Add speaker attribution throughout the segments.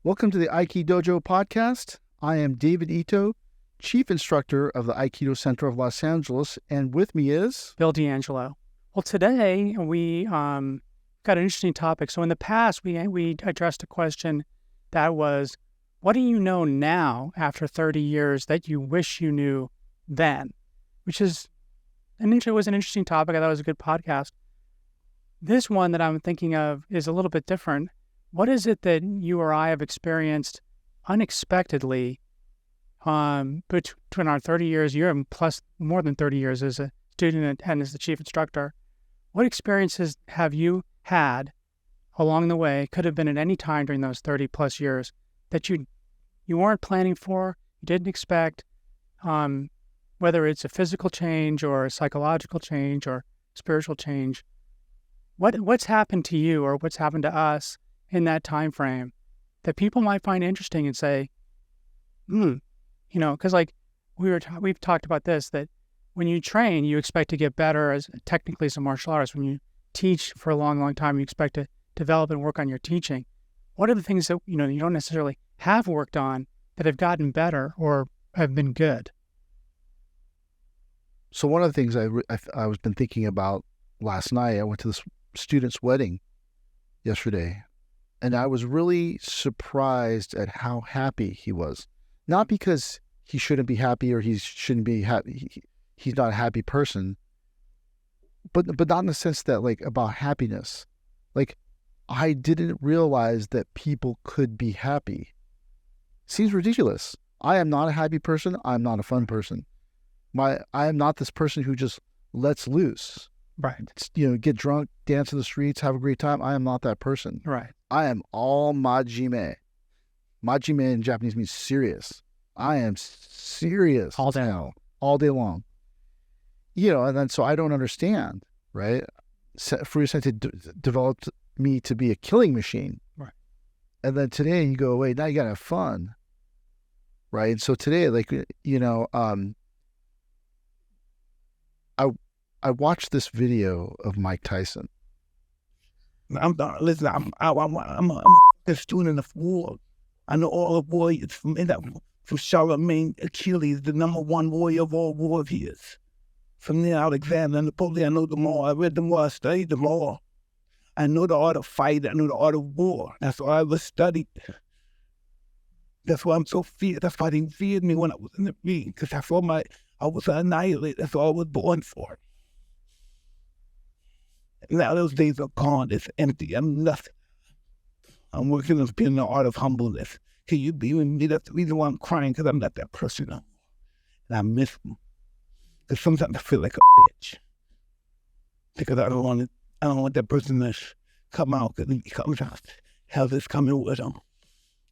Speaker 1: Welcome to the Aiki Dojo Podcast. I am David Ito, Chief Instructor of the Aikido Center of Los Angeles, and with me is...
Speaker 2: Bill D'Angelo. Well, today we got an interesting topic. So in the past, we addressed a question that was, what do you know now after 30 years that you wish you knew then? Which is, was an interesting topic. I thought it was a good podcast. This one that I'm thinking of is a little bit different. What is it that you or I have experienced unexpectedly between our 30 years, you're plus more than 30 years as a student and as the chief instructor? What experiences have you had along the way, could have been at any time during those 30 plus years, that you weren't planning for, you didn't expect, whether it's a physical change or a psychological change or spiritual change? What's happened to you or what's happened to us in that time frame that people might find interesting and say, because like we've talked about this, that when you train, you expect to get better technically as a martial artist. When you teach for a long, long time, you expect to develop and work on your teaching. What are the things that you don't necessarily have worked on that have gotten better or have been good?
Speaker 1: So one of the things I was been thinking about last night, I went to this student's wedding yesterday, and I was really surprised at how happy he was. Not because he shouldn't be happy or he shouldn't be happy. He's not a happy person, but not in the sense that about happiness. I didn't realize that people could be happy. Seems ridiculous. I am not a happy person. I'm not a fun person. I am not this person who just lets loose.
Speaker 2: Right.
Speaker 1: Get drunk, dance in the streets, have a great time. I am not that person.
Speaker 2: Right.
Speaker 1: I am all majime. Majime in Japanese means serious. I am serious
Speaker 2: all day long.
Speaker 1: All day long. And then so I don't understand, right? Furuya Sensei developed me to be a killing machine.
Speaker 2: Right.
Speaker 1: And then today you go, wait, now you gotta have fun. Right. And so today, I watched this video of Mike Tyson.
Speaker 3: I'm a student of war. I know all the warriors from Charlemagne, Achilles, the number one warrior of all warriors. From there, Alexander and Napoleon, I know them all. I read them all, I studied them all. I know the art of fight, I know the art of war. That's why I was studied. That's why I'm so feared. That's why they feared me when I was in the ring, because I was annihilated. That's all I was born for. Now those days are gone. It's empty. I'm nothing. I'm working on being the art of humbleness. Can you be with me? That's the reason why I'm crying, because I'm not that person anymore. And I miss them. Because sometimes I feel like a bitch. Because I don't want that person to come out, because if he comes out, hell is coming with him.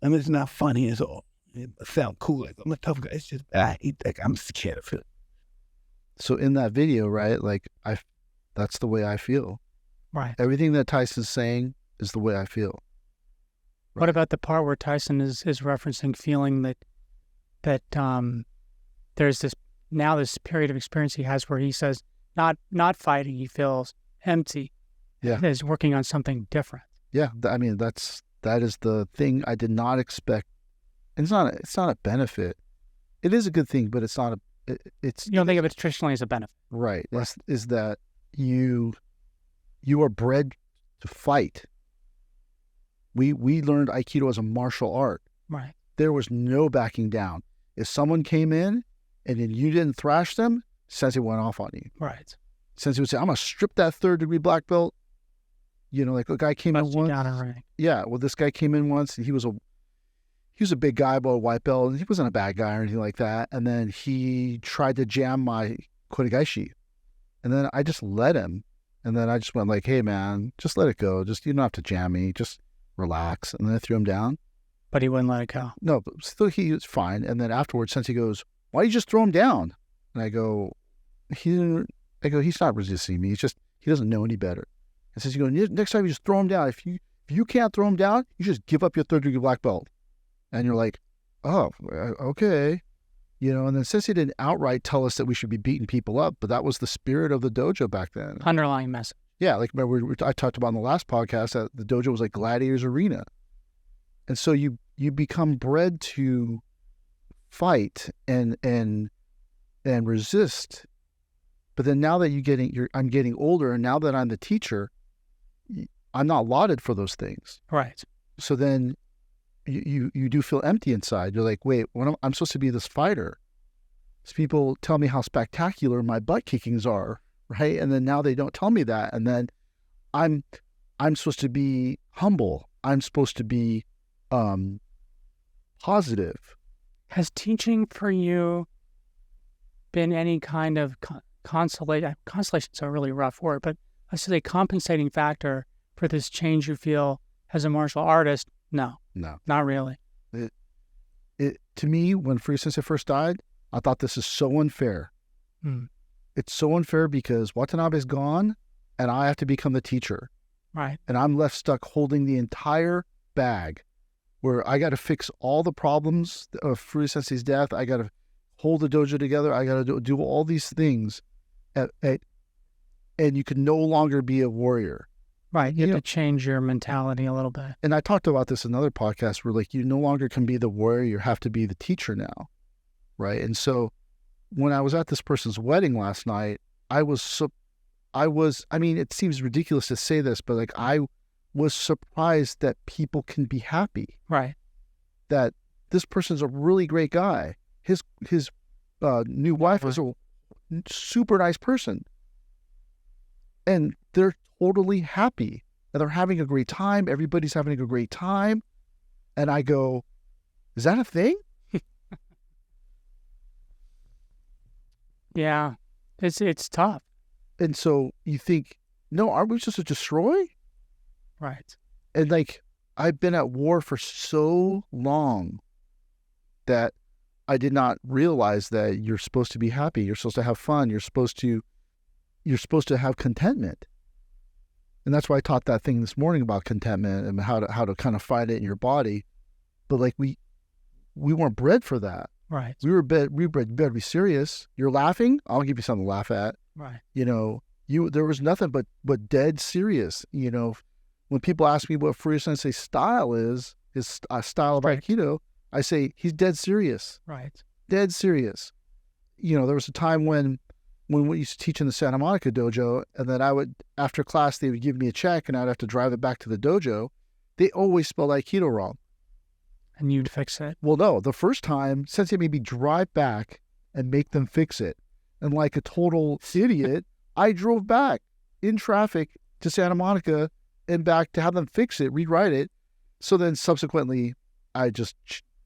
Speaker 3: And it's not funny at all. It sounds cool. Like I'm a tough guy. It's just I hate that. I'm scared of it.
Speaker 1: So in that video, right, that's the way I feel.
Speaker 2: Right.
Speaker 1: Everything that Tyson's saying is the way I feel. Right.
Speaker 2: What about the part where Tyson is referencing feeling that there's this period of experience he has where he says not fighting, he feels empty.
Speaker 1: Yeah.
Speaker 2: Is working on something different.
Speaker 1: Yeah. That is the thing I did not expect. And it's not a benefit. It is a good thing, but it's not it's.
Speaker 2: You don't think of it traditionally as a benefit.
Speaker 1: Right. Is that you are bred to fight. We learned Aikido as a martial art.
Speaker 2: Right.
Speaker 1: There was no backing down. If someone came in and then you didn't thrash them, Sensei went off on you.
Speaker 2: Right.
Speaker 1: Sensei would say, I'm going to strip that 3rd degree black belt. A guy came in once. Yeah. Well, this guy came in once and he was a big guy, about a white belt, and he wasn't a bad guy or anything like that. And then he tried to jam my kotegaishi. And then I just let him. And then I just went hey, man, just let it go. Just, you don't have to jam me. Just relax. And then I threw him down.
Speaker 2: But he wouldn't let it go.
Speaker 1: No, but still he was fine. And then afterwards, Sensei goes, why did you just throw him down? And I go, he's not resisting me. It's just, he doesn't know any better. And Sensei goes, next time you just throw him down. If you can't throw him down, you just give up your 3rd degree black belt. And you're like, oh, okay. And then Sensei didn't outright tell us that we should be beating people up, but that was the spirit of the dojo back then.
Speaker 2: Underlying message.
Speaker 1: Yeah, remember I talked about in the last podcast that the dojo was like gladiator's arena. And so you you become bred to fight and resist. But then now that I'm getting older, and now that I'm the teacher, I'm not lauded for those things.
Speaker 2: Right.
Speaker 1: So then you do feel empty inside. You're like, wait, I'm supposed to be this fighter. So people tell me how spectacular my butt kickings are, right? And then now they don't tell me that. And then I'm supposed to be humble. I'm supposed to be positive.
Speaker 2: Has teaching for you been any kind of consolation? Consolation's a really rough word, but let's say a compensating factor for this change you feel as a martial artist? No, not really.
Speaker 1: To me, when Furuya Sensei first died, I thought this is so unfair. It's so unfair because Watanabe's gone and I have to become the teacher.
Speaker 2: Right.
Speaker 1: And I'm left stuck holding the entire bag where I got to fix all the problems of Furuya Sensei's death. I got to hold the dojo together. I got to do all these things. And you can no longer be a warrior.
Speaker 2: Right. You have to change your mentality a little bit.
Speaker 1: And I talked about this in another podcast where like you no longer can be the warrior. You have to be the teacher now. Right. And so when I was at this person's wedding last night, I mean, it seems ridiculous to say this, but like I was surprised that people can be happy.
Speaker 2: Right.
Speaker 1: That this person's a really great guy. His new wife is a super nice person. And they're totally happy. And they're having a great time. Everybody's having a great time. And I go, is that a thing?
Speaker 2: Yeah. It's tough.
Speaker 1: And so you think, no, aren't we supposed to destroy?
Speaker 2: Right.
Speaker 1: And like, I've been at war for so long that I did not realize that you're supposed to be happy. You're supposed to have fun. You're supposed to have contentment. And that's why I taught that thing this morning about contentment and how to kind of find it in your body. But like we weren't bred for that.
Speaker 2: Right.
Speaker 1: We were bred to be serious. You're laughing, I'll give you something to laugh at.
Speaker 2: Right.
Speaker 1: There was nothing but dead serious. When people ask me what Furuya Sensei's style is, his style of Aikido, I say he's dead serious.
Speaker 2: Right.
Speaker 1: Dead serious. There was a time when we used to teach in the Santa Monica dojo, and then after class, they would give me a check and I'd have to drive it back to the dojo. They always spelled Aikido wrong.
Speaker 2: And you'd fix it?
Speaker 1: Well, no. The first time, Sensei made me drive back and make them fix it. And like a total idiot, I drove back in traffic to Santa Monica and back to have them fix it, rewrite it. So then subsequently, I just,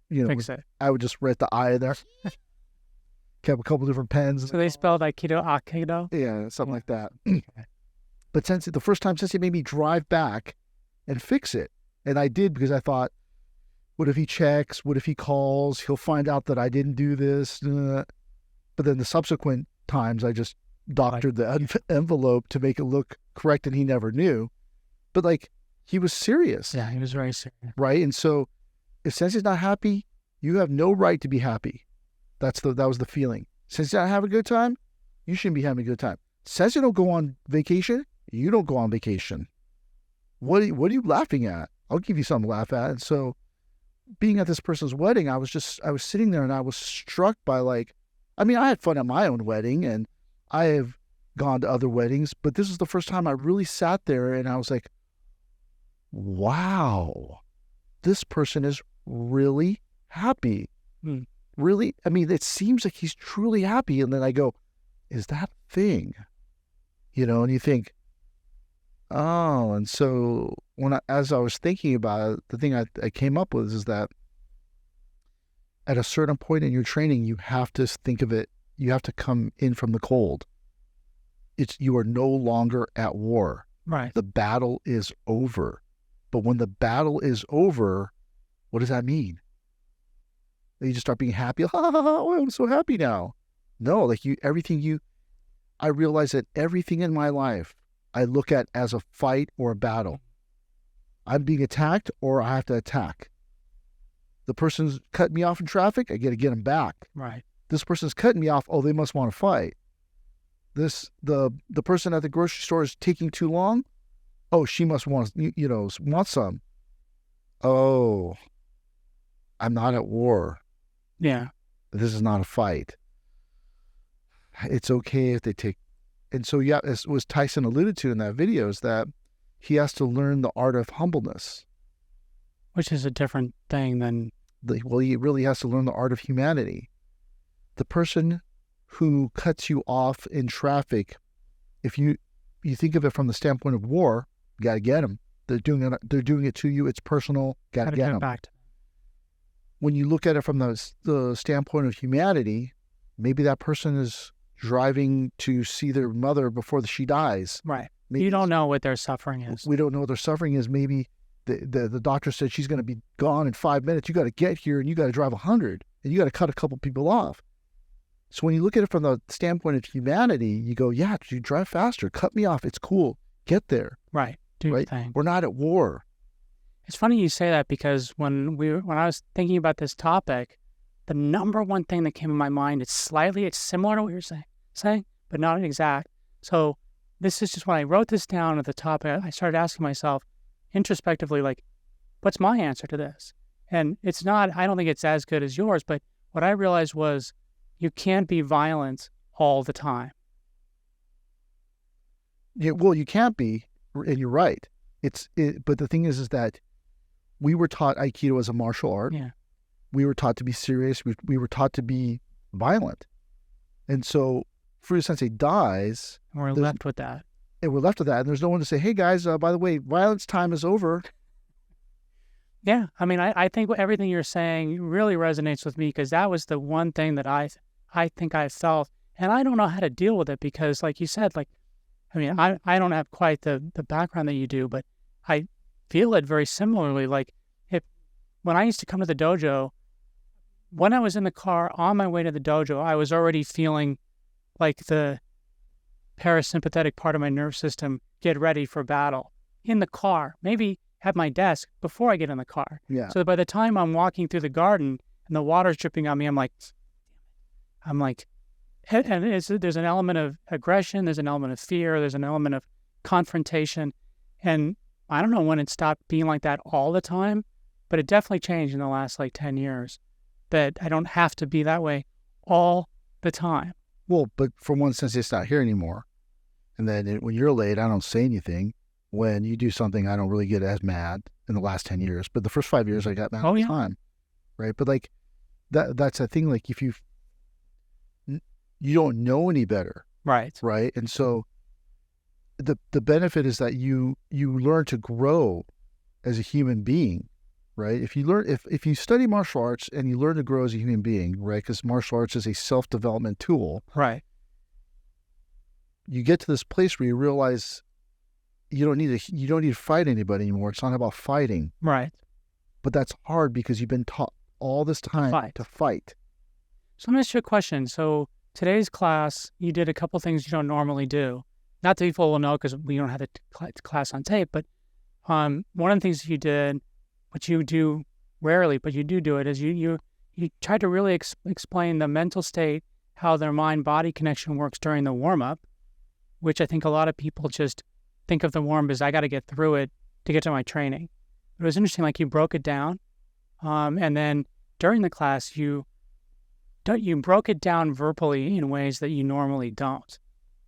Speaker 2: fix it.
Speaker 1: I would just write the I in there. Kept a couple different pens.
Speaker 2: So they spelled Aikido?
Speaker 1: Yeah, something like that. But the first time Sensei made me drive back and fix it. And I did because I thought, what if he checks? What if he calls? He'll find out that I didn't do this. But then the subsequent times, I just doctored the envelope to make it look correct, and he never knew. But like, he was serious.
Speaker 2: Yeah, he was very serious.
Speaker 1: Right? And so if Sensei's not happy, you have no right to be happy. That was the feeling. Sensei not having a good time, you shouldn't be having a good time. Sensei don't go on vacation, you don't go on vacation. What are you laughing at? I'll give you something to laugh at. And so being at this person's wedding, I was sitting there and I was struck by I had fun at my own wedding and I have gone to other weddings, but this is the first time I really sat there and I was like, wow, this person is really happy. Really, it seems like he's truly happy. And then I go, is that a thing? And you think, oh, and so as I was thinking about it, the thing I came up with is that at a certain point in your training, you have to think of it, you have to come in from the cold. You are no longer at war.
Speaker 2: Right.
Speaker 1: The battle is over. But when the battle is over, what does that mean? You just start being happy. Oh, I'm so happy now. No, I realize that everything in my life I look at as a fight or a battle. I'm being attacked or I have to attack. The person's cutting me off in traffic, I got to get them back.
Speaker 2: Right.
Speaker 1: This person's cutting me off, oh, they must want to fight. The person at the grocery store is taking too long, oh, she must want some. Oh, I'm not at war.
Speaker 2: Yeah.
Speaker 1: This is not a fight. It's okay if they take. And so, yeah, as was Tyson alluded to in that video, is that he has to learn the art of humbleness.
Speaker 2: Which is a different thing than...
Speaker 1: Well, he really has to learn the art of humanity. The person who cuts you off in traffic, if you think of it from the standpoint of war, you got to get them. They're doing it to you. It's personal. Got to get them.
Speaker 2: Back to...
Speaker 1: When you look at it from the standpoint of humanity, maybe that person is driving to see their mother before she dies.
Speaker 2: Right.
Speaker 1: Maybe
Speaker 2: you don't know what their suffering is.
Speaker 1: We don't know what their suffering is. Maybe the doctor said she's going to be gone in 5 minutes. You got to get here and you got to drive 100 and you got to cut a couple people off. So when you look at it from the standpoint of humanity, you go, yeah, you drive faster, cut me off. It's cool. Get there.
Speaker 2: Right. Do your thing.
Speaker 1: We're not at war.
Speaker 2: It's funny you say that because when I was thinking about this topic, the number one thing that came in my mind, it's similar to what you're saying, but not exact. So this is just when I wrote this down at the topic, I started asking myself introspectively, like, what's my answer to this? And it's not, I don't think it's as good as yours, but what I realized was you can't be violent all the time.
Speaker 1: Yeah, well, you can't be, and you're right. But the thing is that we were taught Aikido as a martial art.
Speaker 2: Yeah.
Speaker 1: We were taught to be serious. We were taught to be violent. And so Furuya Sensei dies.
Speaker 2: And we're left with that.
Speaker 1: And we're left with that. And there's no one to say, hey, guys, by the way, violence time is over.
Speaker 2: Yeah. I mean, I think everything you're saying really resonates with me because that was the one thing that I think I felt. And I don't know how to deal with it because, like you said, I don't have quite the background that you do, but I feel it very similarly. Like when I used to come to the dojo, when I was in the car on my way to the dojo, I was already feeling like the parasympathetic part of my nerve system get ready for battle in the car, maybe at my desk before I get in the car.
Speaker 1: Yeah.
Speaker 2: So by the time I'm walking through the garden and the water's dripping on me, I'm like, and there's an element of aggression, there's an element of fear, there's an element of confrontation. And I don't know when it stopped being like that all the time, but it definitely changed in the last 10 years that I don't have to be that way all the time.
Speaker 1: Well, but for one sense, it's not here anymore. And then when you're late, I don't say anything. When you do something, I don't really get as mad in the last 10 years. But the first 5 years, I got mad all the time. Right? But that's a thing, if you don't know any better.
Speaker 2: Right.
Speaker 1: Right? And so the benefit is that you learn to grow as a human being. Right? If you study martial arts and you learn to grow as a human being, right? Because martial arts is a self-development tool.
Speaker 2: Right.
Speaker 1: You get to this place where you realize you don't need to fight anybody anymore. It's not about fighting.
Speaker 2: Right.
Speaker 1: But that's hard because you've been taught all this time to fight.
Speaker 2: So let me ask you a question. So today's class, you did a couple things you don't normally do. Not that people will know because we don't have the class on tape, but one of the things you did, which you do rarely, but you do it, is you try to really explain the mental state, how their mind-body connection works during the warm-up, which I think a lot of people just think of the warm-up as I got to get through it to get to my training. It was interesting, you broke it down, and then during the class, you broke it down verbally in ways that you normally don't.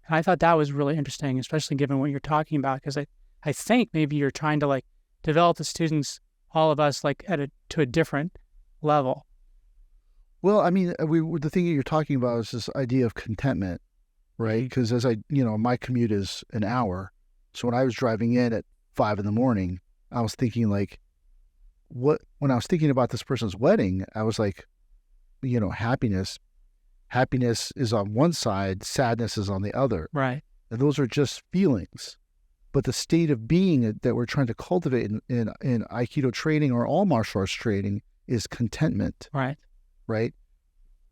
Speaker 2: And I thought that was really interesting, especially given what you're talking about, because I think maybe you're trying to develop the students, all of us, to a different level.
Speaker 1: Well, I mean, the thing that you're talking about is this idea of contentment, right? Because as my commute is an hour. So when I was driving in at 5 a.m, I was thinking when I was thinking about this person's wedding, I was like, happiness is on one side, sadness is on the other.
Speaker 2: Right.
Speaker 1: And those are just feelings. But the state of being that we're trying to cultivate in Aikido training or all martial arts training is contentment.
Speaker 2: Right.
Speaker 1: Right.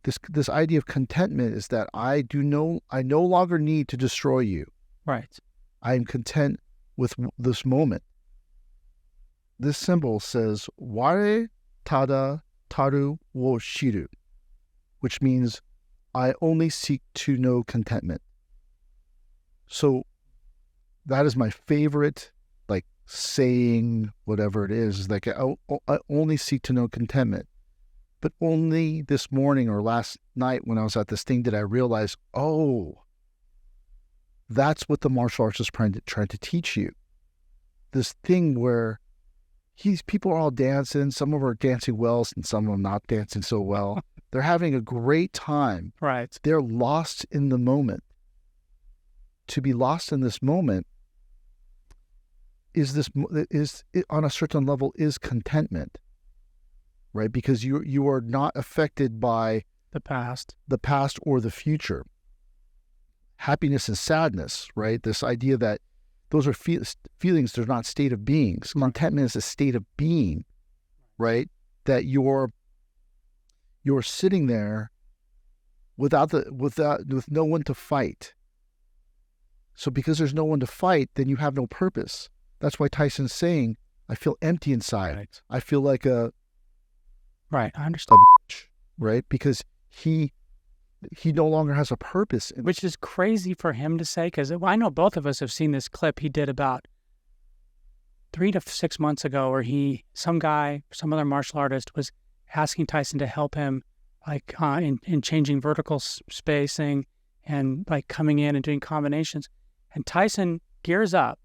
Speaker 1: This idea of contentment is that I no longer need to destroy you.
Speaker 2: Right.
Speaker 1: I am content with this moment. This symbol says ware tada taru wo shiru, which means I only seek to know contentment. So that is my favorite, saying, whatever it is I only seek to know contentment. But only this morning or last night when I was at this thing did I realize, oh, that's what the martial arts is trying to teach you. This thing where people are all dancing. Some of them are dancing well and some of them not dancing so well. They're having a great time.
Speaker 2: Right.
Speaker 1: They're lost in the moment. To be lost in this moment is on a certain level is contentment, right? Because you are not affected by
Speaker 2: the past
Speaker 1: or the future. Happiness and sadness, right? This idea that those are feelings, they're not state of beings. Contentment is a state of being, right? That you're sitting there with no one to fight. So because there's no one to fight, then you have no purpose. That's why Tyson's saying, I feel empty inside.
Speaker 2: Right.
Speaker 1: I feel like
Speaker 2: Right, I understand.
Speaker 1: Right? Because he no longer has a purpose.
Speaker 2: Which is crazy for him to say, because I know both of us have seen this clip he did about 3 to 6 months ago where some other martial artist was asking Tyson to help him like in changing vertical spacing and like coming in and doing combinations. And Tyson gears up,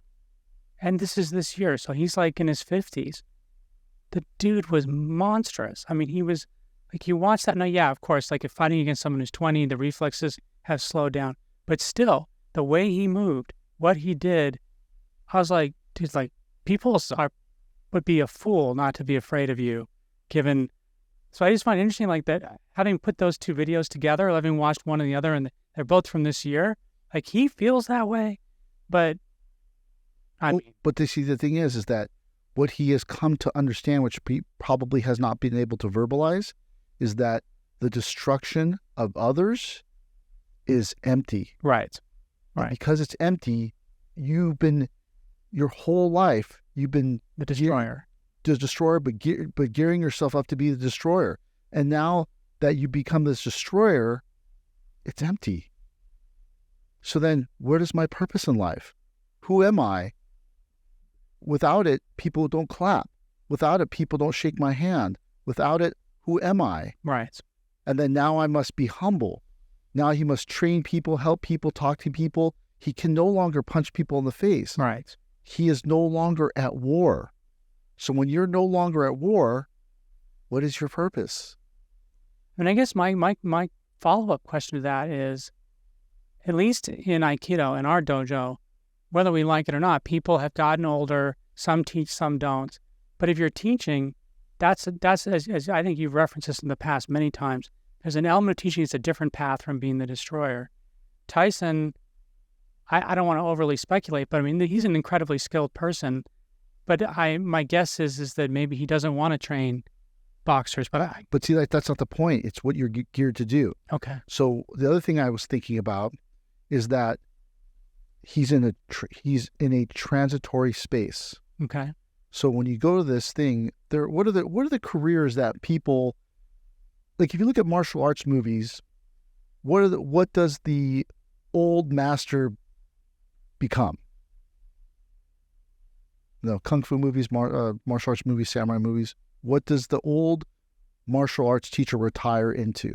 Speaker 2: and this is this year, so he's like in his 50s. The dude was monstrous. I mean, he was like, you watch that, now, yeah, of course, like if fighting against someone who's 20, the reflexes have slowed down. But still, the way he moved, what he did, I was like, dude, like, people would be a fool not to be afraid of you, given. So I just find it interesting, like that, having put those two videos together, having watched one and the other, and they're both from this year, like he feels that way. But
Speaker 1: but the thing is that what he has come to understand, which he probably has not been able to verbalize, is that the destruction of others is empty.
Speaker 2: Right.
Speaker 1: And because it's empty, your whole life, you've been
Speaker 2: the destroyer.
Speaker 1: But gearing yourself up to be the destroyer. And now that you become this destroyer, it's empty. So then, what is my purpose in life? Who am I? Without it, people don't clap. Without it, people don't shake my hand. Without it, who am I?
Speaker 2: Right.
Speaker 1: And then now I must be humble. Now he must train people, help people, talk to people. He can no longer punch people in the face.
Speaker 2: Right.
Speaker 1: He is no longer at war. So when you're no longer at war, what is your purpose?
Speaker 2: And I guess my follow-up question to that is, at least in Aikido, in our dojo, whether we like it or not, people have gotten older. Some teach, some don't. But if you're teaching, that's as I think you've referenced this in the past many times. There's an element of teaching that's a different path from being the destroyer. Tyson, I don't want to overly speculate, but I mean, he's an incredibly skilled person. But my guess is that maybe he doesn't want to train boxers. But
Speaker 1: see, like, that's not the point. It's what you're geared to do.
Speaker 2: Okay.
Speaker 1: So the other thing I was thinking about is that he's in a transitory space.
Speaker 2: Okay.
Speaker 1: So when you go to this thing, what are the careers that people, like if you look at martial arts movies, what does the old master become? No, kung fu movies, martial arts movies, samurai movies. What does the old martial arts teacher retire into?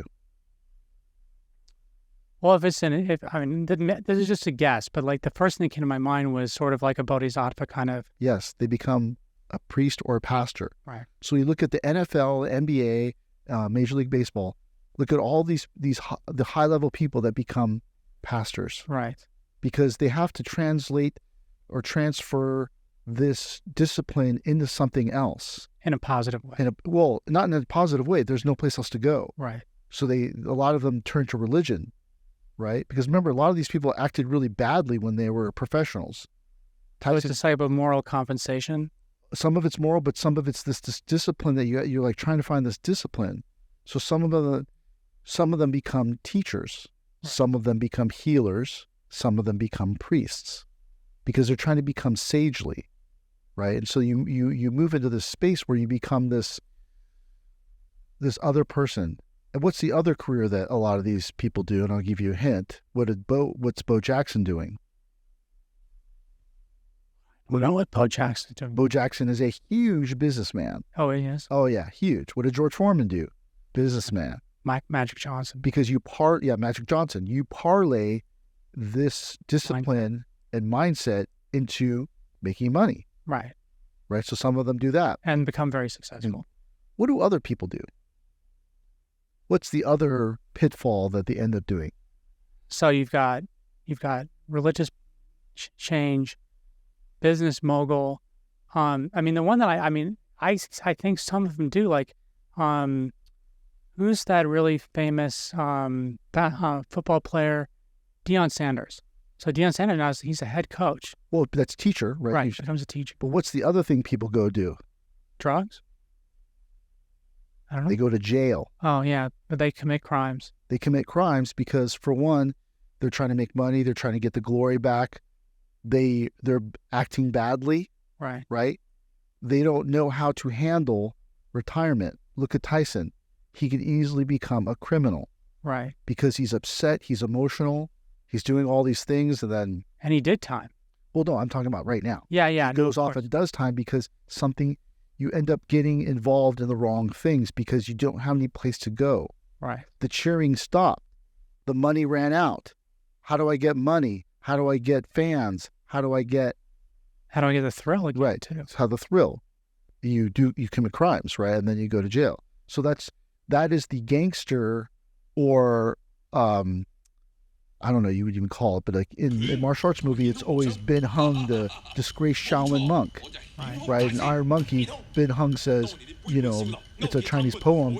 Speaker 2: Well, this is just a guess, but like the first thing that came to my mind was sort of like a bodhisattva kind of.
Speaker 1: Yes, they become a priest or a pastor.
Speaker 2: Right.
Speaker 1: So you look at the NFL, NBA, Major League Baseball. Look at all the high level people that become pastors.
Speaker 2: Right.
Speaker 1: Because they have to translate or transfer this discipline into something else.
Speaker 2: In a positive way.
Speaker 1: Not in a positive way. There's no place else to go.
Speaker 2: Right.
Speaker 1: So a lot of them turn to religion. Right? Because remember, a lot of these people acted really badly when they were professionals.
Speaker 2: So it's a type of moral compensation?
Speaker 1: Some of it's moral, but some of it's this discipline that you're like trying to find this discipline. So some of them become teachers. Right. Some of them become healers. Some of them become priests because they're trying to become sagely. Right? And so you move into this space where you become this other person. And what's the other career that a lot of these people do? And I'll give you a hint. What's Bo Jackson doing?
Speaker 2: We don't know what Bo Jackson's doing.
Speaker 1: Bo Jackson is a huge businessman.
Speaker 2: Oh, he is?
Speaker 1: Oh, yeah, huge. What did George Foreman do? businessman.
Speaker 2: Magic Johnson.
Speaker 1: Because Magic Johnson, you parlay this discipline and mindset into making money.
Speaker 2: Right.
Speaker 1: Right. So some of them do that.
Speaker 2: And become very successful.
Speaker 1: What do other people do? What's the other pitfall that they end up doing?
Speaker 2: So you've got religious change, business mogul. The one that I think some of them do, like, who's that really famous football player? Deion Sanders. So Deion Sanders now he's a head coach.
Speaker 1: Well, that's teacher, right?
Speaker 2: Right, becomes a teacher.
Speaker 1: But what's the other thing people go do?
Speaker 2: Drugs? I don't know.
Speaker 1: They go to jail.
Speaker 2: Oh, yeah, but they commit crimes.
Speaker 1: They commit crimes because, for one, they're trying to make money. They're trying to get the glory back. They're acting badly.
Speaker 2: Right.
Speaker 1: Right? They don't know how to handle retirement. Look at Tyson. He could easily become a criminal.
Speaker 2: Right. Because
Speaker 1: he's upset. He's emotional. He's doing all these things, and
Speaker 2: he did time.
Speaker 1: Well, no, I'm talking about right now.
Speaker 2: Yeah.
Speaker 1: He goes off and does time because you end up getting involved in the wrong things because you don't have any place to go.
Speaker 2: Right.
Speaker 1: The cheering stopped. The money ran out. How do I get money? How do I get fans? How do I get
Speaker 2: the thrill again?
Speaker 1: Right.
Speaker 2: Too.
Speaker 1: That's how the thrill. You commit crimes, right? And then you go to jail. So that is the gangster, or I don't know, you would even call it, but like in martial arts movie, it's always Ben Hung, the disgraced Shaolin monk, right? In Iron Monkey, Ben Hung says, it's a Chinese poem,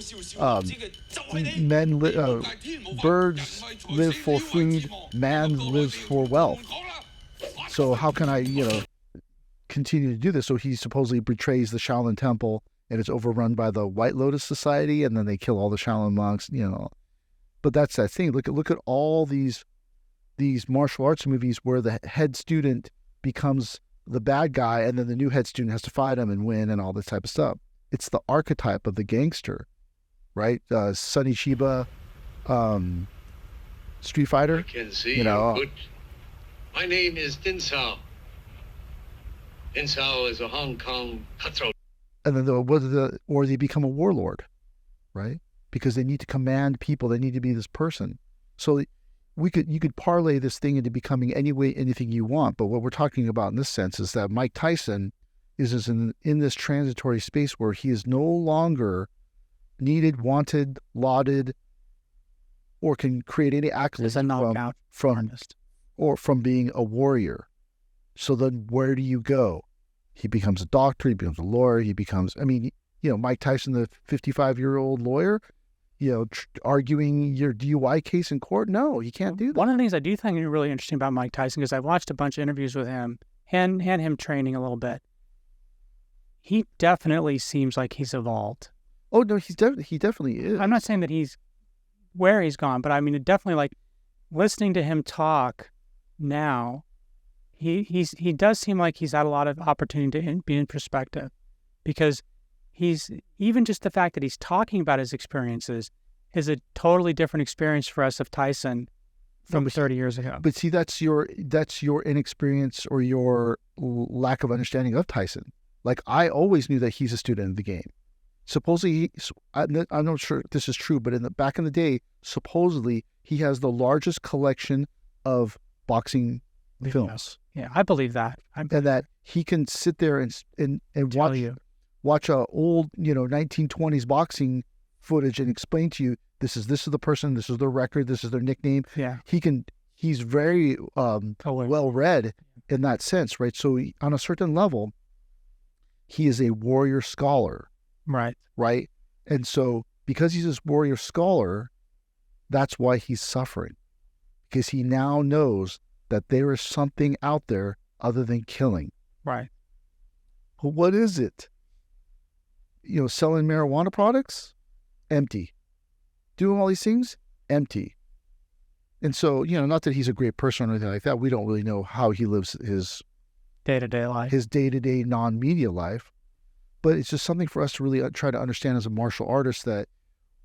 Speaker 1: birds live for food, man lives for wealth. So how can I, continue to do this? So he supposedly betrays the Shaolin temple, and it's overrun by the White Lotus Society, and then they kill all the Shaolin monks, But that's that thing. Look at all these martial arts movies where the head student becomes the bad guy, and then the new head student has to fight him and win, and all this type of stuff. It's the archetype of the gangster, right? Sonny Chiba, Street Fighter.
Speaker 4: I can see you. Good. My name is Din Sao. Din Sao is a Hong Kong cutthroat.
Speaker 1: And then or they become a warlord, right? Because they need to command people. They need to be this person. So you could parlay this thing into becoming anything you want. But what we're talking about in this sense is that Mike Tyson is in this transitory space where he is no longer needed, wanted, lauded, or can create any accolades from being a warrior. So then where do you go? He becomes a doctor, he becomes a lawyer, Mike Tyson, the 55-year-old lawyer, arguing your DUI case in court? No, you can't do that.
Speaker 2: One of the things I do think is really interesting about Mike Tyson, because I've watched a bunch of interviews with him and him training a little bit. He definitely seems like he's evolved.
Speaker 1: Oh, no, he definitely is.
Speaker 2: I'm not saying that he's where he's gone, but it definitely, like, listening to him talk now, he does seem like he's had a lot of opportunity to be in perspective, because he's, even just the fact that he's talking about his experiences is a totally different experience for us of Tyson from 30 years ago.
Speaker 1: But see, that's your inexperience or your lack of understanding of Tyson. Like, I always knew that he's a student of the game. Supposedly, I'm not sure if this is true, but back in the day, supposedly he has the largest collection of boxing films.
Speaker 2: Yeah, I believe that.
Speaker 1: And that he can sit there and watch a old 1920s boxing footage and explain to you, this is the person, this is their record, this is their nickname.
Speaker 2: Yeah,
Speaker 1: he's very well read in that sense, right? So on a certain level, he is a warrior scholar. Right. And so because he's this warrior scholar, that's why he's suffering, because he now knows that there is something out there other than killing.
Speaker 2: Right.
Speaker 1: But what is it? Selling marijuana products? Empty. Doing all these things? Empty. And so, not that he's a great person or anything like that. We don't really know how he lives his
Speaker 2: day-to-day life,
Speaker 1: his day-to-day non-media life. But it's just something for us to really try to understand as a martial artist, that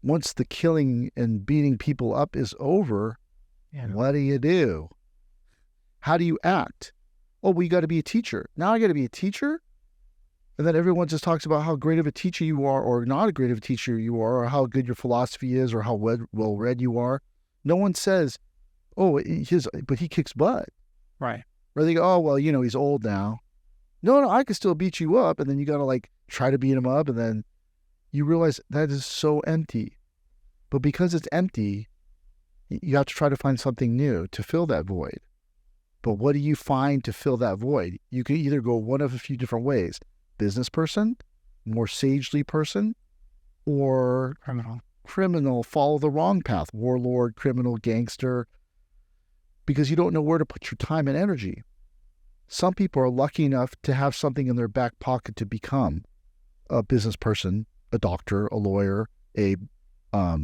Speaker 1: once the killing and beating people up is over, what do? How do you act? Oh, well, you got to be a teacher. Now I got to be a teacher? And then everyone just talks about how great of a teacher you are or not a great of a teacher you are or how good your philosophy is or how well-read you are. No one says, oh, but he kicks butt.
Speaker 2: Right.
Speaker 1: Or they go, oh, well, he's old now. No, I can still beat you up. And then you got to try to beat him up. And then you realize that is so empty. But because it's empty, you have to try to find something new to fill that void. But what do you find to fill that void? You can either go one of a few different ways. Business person, more sagely person, or criminal, follow the wrong path, warlord, criminal, gangster, because you don't know where to put your time and energy. Some people are lucky enough to have something in their back pocket to become a business person, a doctor, a lawyer, a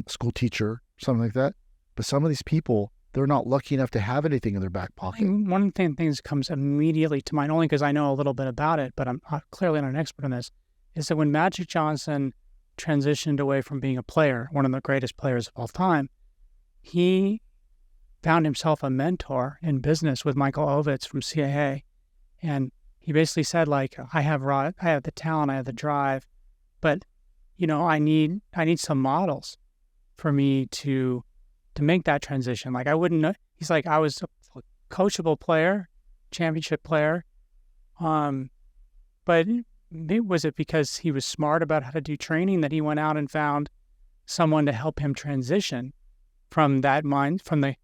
Speaker 1: school teacher, something like that. But some of these people, they're not lucky enough to have anything in their back pocket.
Speaker 2: One of the things that comes immediately to mind, only because I know a little bit about it, but I'm clearly not an expert in this, is that when Magic Johnson transitioned away from being a player, one of the greatest players of all time, he found himself a mentor in business with Michael Ovitz from CAA. And he basically said, I have the talent, I have the drive, but, I need some models for me to make that transition. I wouldn't know. He's like, I was a coachable player, championship player. But was it because he was smart about how to do training that he went out and found someone to help him transition from that from the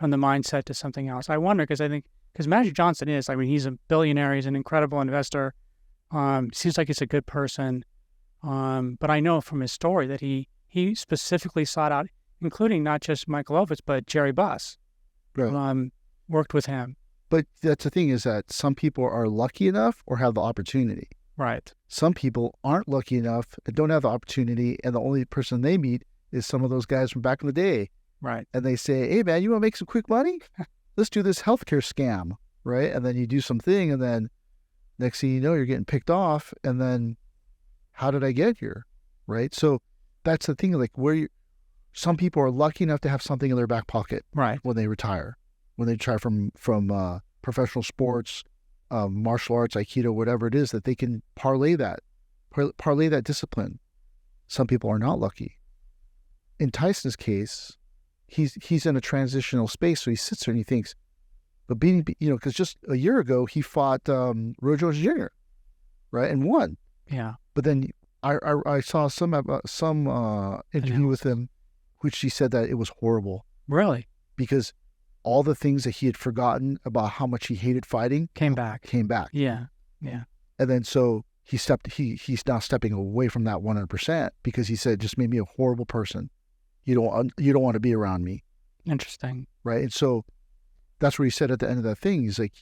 Speaker 2: mindset to something else? I wonder, because Magic Johnson he's a billionaire, he's an incredible investor. Seems like he's a good person. But I know from his story that he specifically sought out, including not just Michael Ovitz, but Jerry Buss,
Speaker 1: Right.
Speaker 2: Worked with him.
Speaker 1: But that's the thing, is that some people are lucky enough or have the opportunity.
Speaker 2: Right.
Speaker 1: Some people aren't lucky enough and don't have the opportunity, and the only person they meet is some of those guys from back in the day.
Speaker 2: Right.
Speaker 1: And they say, hey, man, you want to make some quick money? Let's do this healthcare scam, right? And then you do something, and then next thing you know, you're getting picked off, and then how did I get here, right? So that's the thing, some people are lucky enough to have something in their back pocket,
Speaker 2: right,
Speaker 1: when they retire from professional sports, martial arts, Aikido, whatever it is, that they can parlay that discipline. Some people are not lucky. In Tyson's case, he's in a transitional space, so he sits there and he thinks, but because just a year ago he fought Roy Jones Jr., right, and won.
Speaker 2: Yeah.
Speaker 1: But then I saw some interview with him, which he said that it was horrible.
Speaker 2: Really?
Speaker 1: Because all the things that he had forgotten about how much he hated fighting
Speaker 2: came back.
Speaker 1: Yeah.
Speaker 2: Yeah.
Speaker 1: And then so he's now stepping away from that 100% because he said, just made me a horrible person. You don't want to be around me.
Speaker 2: Interesting.
Speaker 1: Right. And so that's what he said at the end of that thing. He's like,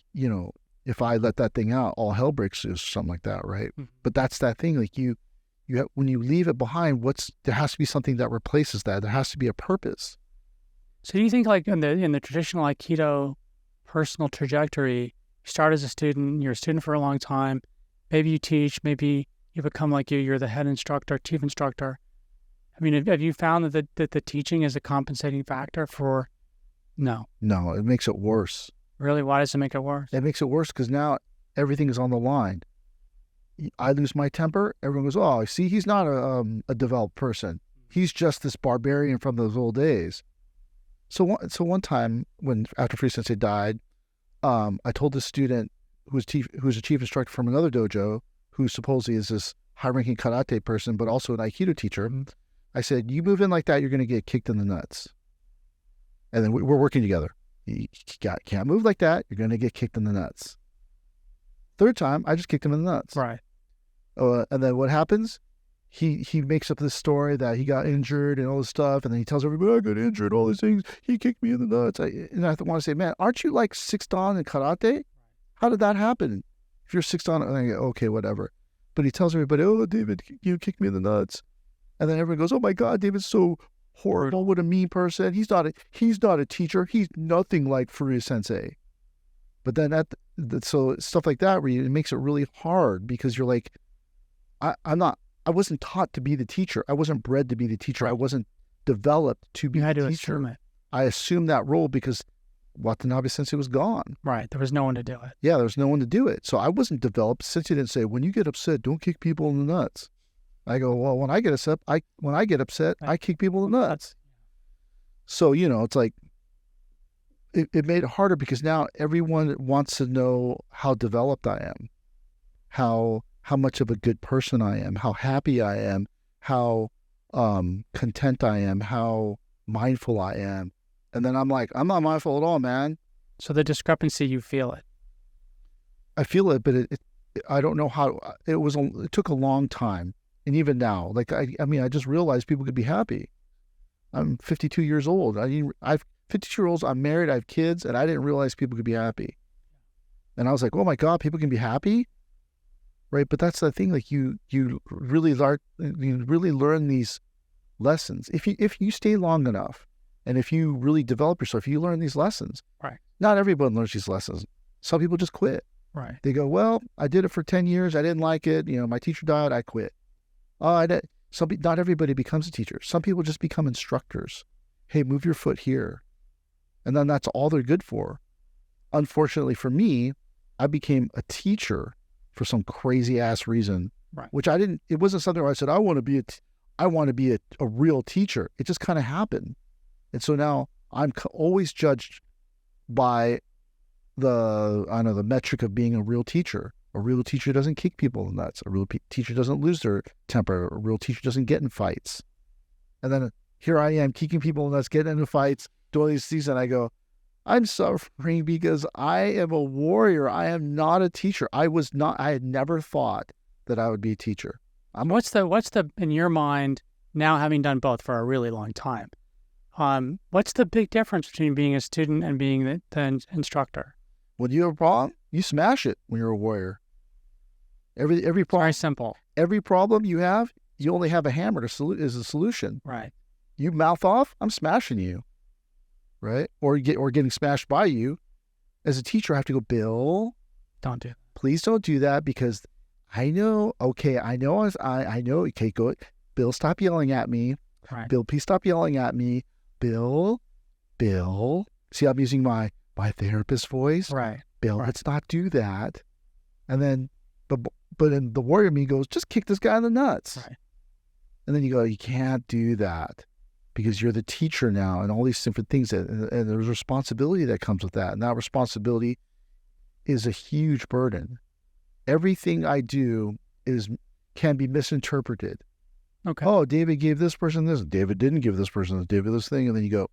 Speaker 1: if I let that thing out, all hell breaks loose, something like that. Right. Mm-hmm. But that's that thing. When you leave it behind, there has to be something that replaces that. There has to be a purpose.
Speaker 2: So do you think in the traditional Aikido personal trajectory, you start as a student, you're a student for a long time, maybe you teach, maybe you become you're the head instructor, chief instructor. Have you found that the teaching is a compensating factor for? No. No,
Speaker 1: it makes it worse.
Speaker 2: Really? Why does it make it worse?
Speaker 1: It makes it worse because now everything is on the line. I lose my temper, everyone goes, oh, see, he's not a developed person. He's just this barbarian from those old days. So one time, after Free Sensei died, I told this student who's a chief instructor from another dojo, who supposedly is this high-ranking karate person, but also an Aikido teacher, I said, you move in like that, you're going to get kicked in the nuts. And then we're working together. You can't move like that, you're going to get kicked in the nuts. Third time, I just kicked him in the nuts.
Speaker 2: Right.
Speaker 1: And then what happens? He makes up this story that he got injured and all this stuff, and then he tells everybody, I got injured, all these things. He kicked me in the nuts. And I want to say, man, aren't you 6 dan in karate? How did that happen? If you're 6 dan, okay, whatever. But he tells everybody, oh, David, you kicked me in the nuts. And then everyone goes, oh my God, David's so horrible. What a mean person. He's not a teacher. He's nothing like Furuya Sensei. But then so stuff like that, where it makes it really hard because you're like, I wasn't taught to be the teacher. I wasn't bred to be the teacher. I wasn't developed to be the teacher.
Speaker 2: Assume it.
Speaker 1: I assumed that role because Watanabe Sensei was gone.
Speaker 2: Right. There was no one to do it.
Speaker 1: Yeah, there was no one to do it. So I wasn't developed. Sensei didn't say, when you get upset, don't kick people in the nuts. I go, well, when I get upset, I kick people in the nuts. So, it's like, it made it harder because now everyone wants to know how developed I am, how much of a good person I am, how happy I am, how content I am, how mindful I am. And then I'm like, I'm not mindful at all, man.
Speaker 2: So the discrepancy, you feel it.
Speaker 1: I feel it, but I don't know how. It took a long time, and even now, like I just realized people could be happy. I'm 52 years old. I've 52 years old. I'm married. I have kids, and I didn't realize people could be happy. And I was like, oh my God, people can be happy, right? But that's the thing. Like you really learn these lessons if you stay long enough. And if you really develop yourself, you learn these lessons.
Speaker 2: Right. Not
Speaker 1: Not everyone learns these lessons. Some people just quit.
Speaker 2: Right.
Speaker 1: They go, well, I did it for 10 years. I didn't like it. My teacher died. I quit. Oh, not everybody becomes a teacher. Some people just become instructors. Hey, move your foot here. And then that's all they're good for. Unfortunately for me, I became a teacher for some crazy ass reason,
Speaker 2: Right.
Speaker 1: which it wasn't something where I said, I want to be a real teacher. It just kind of happened. And so now I'm always judged by the metric of being a real teacher. A real teacher doesn't kick people in the nuts. A real teacher doesn't lose their temper. A real teacher doesn't get in fights. And then here I am kicking people in the nuts, getting into fights, doing these things, and I go, I'm suffering because I am a warrior. I am not a teacher. I had never thought that I would be a teacher.
Speaker 2: What's the in your mind, now having done both for a really long time, what's the big difference between being a student and being the instructor?
Speaker 1: When you have a problem, you smash it when you're a warrior. Every problem,
Speaker 2: Very simple.
Speaker 1: every problem you have, you only have a hammer is a solution.
Speaker 2: Right.
Speaker 1: You mouth off, I'm smashing you, right? Or getting smashed by you. As a teacher, I have to go, Bill,
Speaker 2: Don't do.
Speaker 1: please don't do that because I know. Okay, I know. Okay, go. Bill, stop yelling at me.
Speaker 2: Right.
Speaker 1: Bill, please stop yelling at me. Bill. See, I'm using my therapist voice.
Speaker 2: Right.
Speaker 1: Bill,
Speaker 2: Right.
Speaker 1: let's not do that. And then, but then the warrior me goes, just kick this guy in the nuts.
Speaker 2: Right.
Speaker 1: And then you go, you can't do that because you're the teacher now, and all these different things and there's responsibility that comes with that, and that responsibility is a huge burden. Everything I do can be misinterpreted.
Speaker 2: Okay.
Speaker 1: Oh, David gave this person this. David didn't give this person this. David this thing, and then you go.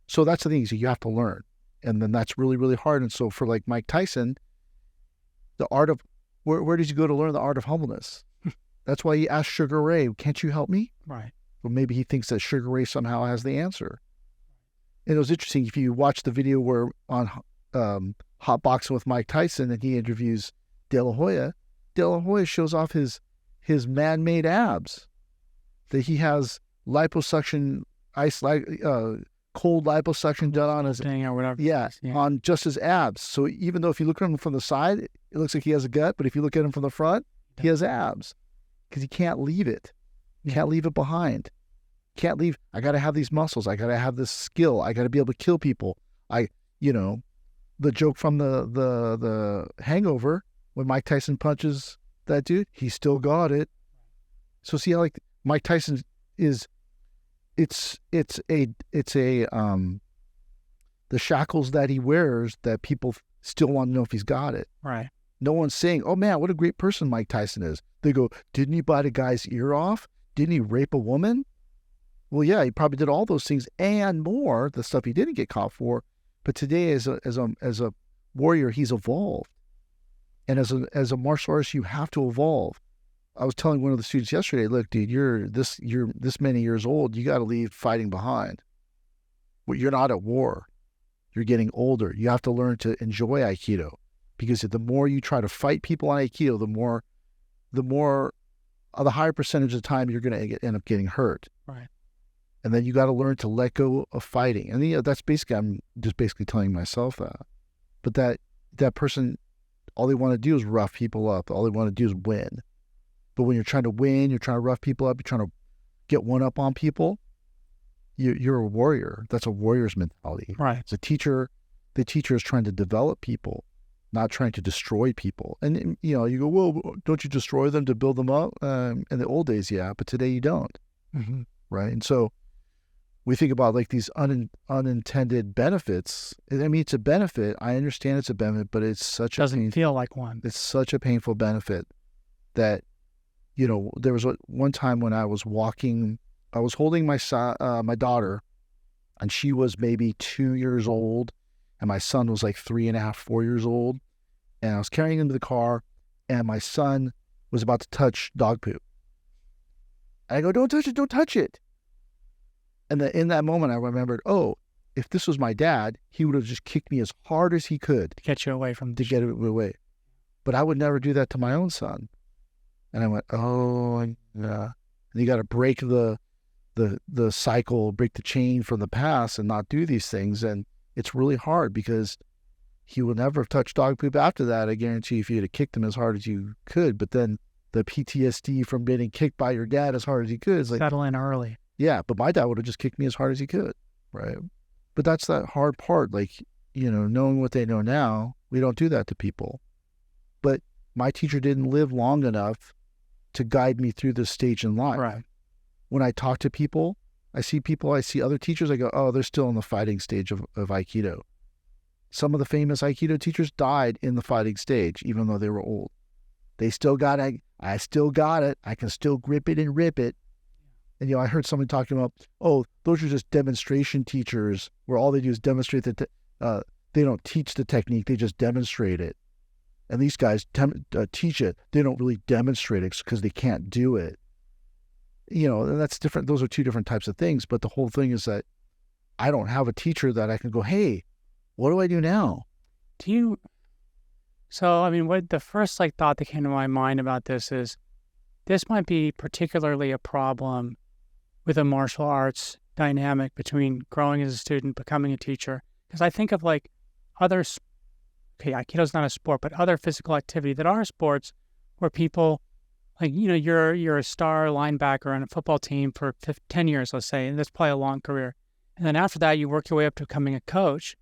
Speaker 1: So that's the thing is you have to learn, and then that's really, really hard. And so for like Mike Tyson, the art of where did you go to learn the art of humbleness? That's why he asked Sugar Ray, "Can't you help me?"
Speaker 2: Right.
Speaker 1: Well, maybe he thinks that Sugar Ray somehow has the answer. And it was interesting if you watch the video where on Hot Boxing with Mike Tyson and he interviews De La Hoya. De La Hoya shows off his man-made abs, that he has liposuction, cold liposuction done on his,
Speaker 2: Or whatever.
Speaker 1: yeah, on just his abs. So even though if you look at him from the side, it looks like he has a gut, but if you look at him from the front, he has abs because he can't leave it. Can't leave it behind. Can't leave. I got to have these muscles. I got to have this skill. I got to be able to kill people. The joke from the Hangover when Mike Tyson punches that dude, he still got it. So see how like Mike Tyson is, it's the shackles that he wears that people still want to know if he's got it.
Speaker 2: Right.
Speaker 1: No one's saying, oh man, what a great person Mike Tyson is. They go, didn't he bite a guy's ear off? Didn't he rape a woman? Well, yeah, he probably did all those things and more, the stuff he didn't get caught for. But today as a warrior, he's evolved. And as a martial artist, you have to evolve. I was telling one of the students yesterday, look, dude, you're this many years old, you got to leave fighting behind. Well, you're not at war. You're getting older. You have to learn to enjoy Aikido. Because the more you try to fight people on Aikido, the higher percentage of the time you're going to end up getting hurt.
Speaker 2: Right.
Speaker 1: And then you got to learn to let go of fighting. And that's basically, I'm just basically telling myself that. But that person, all they want to do is rough people up. All they want to do is win. But when you're trying to win, you're trying to rough people up, you're trying to get one up on people, you're a warrior. That's a warrior's mentality.
Speaker 2: Right.
Speaker 1: The teacher is trying to develop people, not trying to destroy people. And, you go, well, don't you destroy them to build them up? In the old days, yeah, but today you don't.
Speaker 2: Mm-hmm.
Speaker 1: Right. And so we think about like these unintended benefits. I mean, it's a benefit. I understand it's a benefit, but it's such
Speaker 2: Doesn't feel like one.
Speaker 1: It's such a painful benefit that, there was one time when I was holding my daughter, and she was maybe 2 years old, and my son was like 3.5, 4 years old. And I was carrying him to the car, and my son was about to touch dog poop. And I go, don't touch it, don't touch it. And in that moment, I remembered, if this was my dad, he would have just kicked me as hard as he could
Speaker 2: To get you away from
Speaker 1: to get it away. But I would never do that to my own son. And I went, and you got to break the cycle, break the chain from the past and not do these things. And it's really hard because he will never have touched dog poop after that. I guarantee if you'd have kicked him as hard as you could, but then the PTSD from getting kicked by your dad as hard as he could is like,
Speaker 2: settle in early.
Speaker 1: yeah, but my dad would have just kicked me as hard as he could, right? But that's that hard part, like, knowing what they know now, we don't do that to people. But my teacher didn't live long enough to guide me through this stage in life.
Speaker 2: Right.
Speaker 1: When I talk to people, I see other teachers, I go, oh, they're still in the fighting stage of Aikido. Some of the famous Aikido teachers died in the fighting stage, even though they were old. They still got it. I still got it. I can still grip it and rip it. And, I heard somebody talking about, those are just demonstration teachers where all they do is demonstrate that they don't teach the technique. They just demonstrate it. And these guys teach it. They don't really demonstrate it because they can't do it. And that's different. Those are two different types of things. But the whole thing is that I don't have a teacher that I can go, hey, what do I do now?
Speaker 2: So, I mean, what the first thought that came to my mind about this is, this might be particularly a problem with a martial arts dynamic between growing as a student, becoming a teacher. Because I think of others, Aikido's not a sport, but other physical activity that are sports where people, you're a star linebacker on a football team for 10 years, let's say, and that's probably a long career. And then after that, you work your way up to becoming a coach.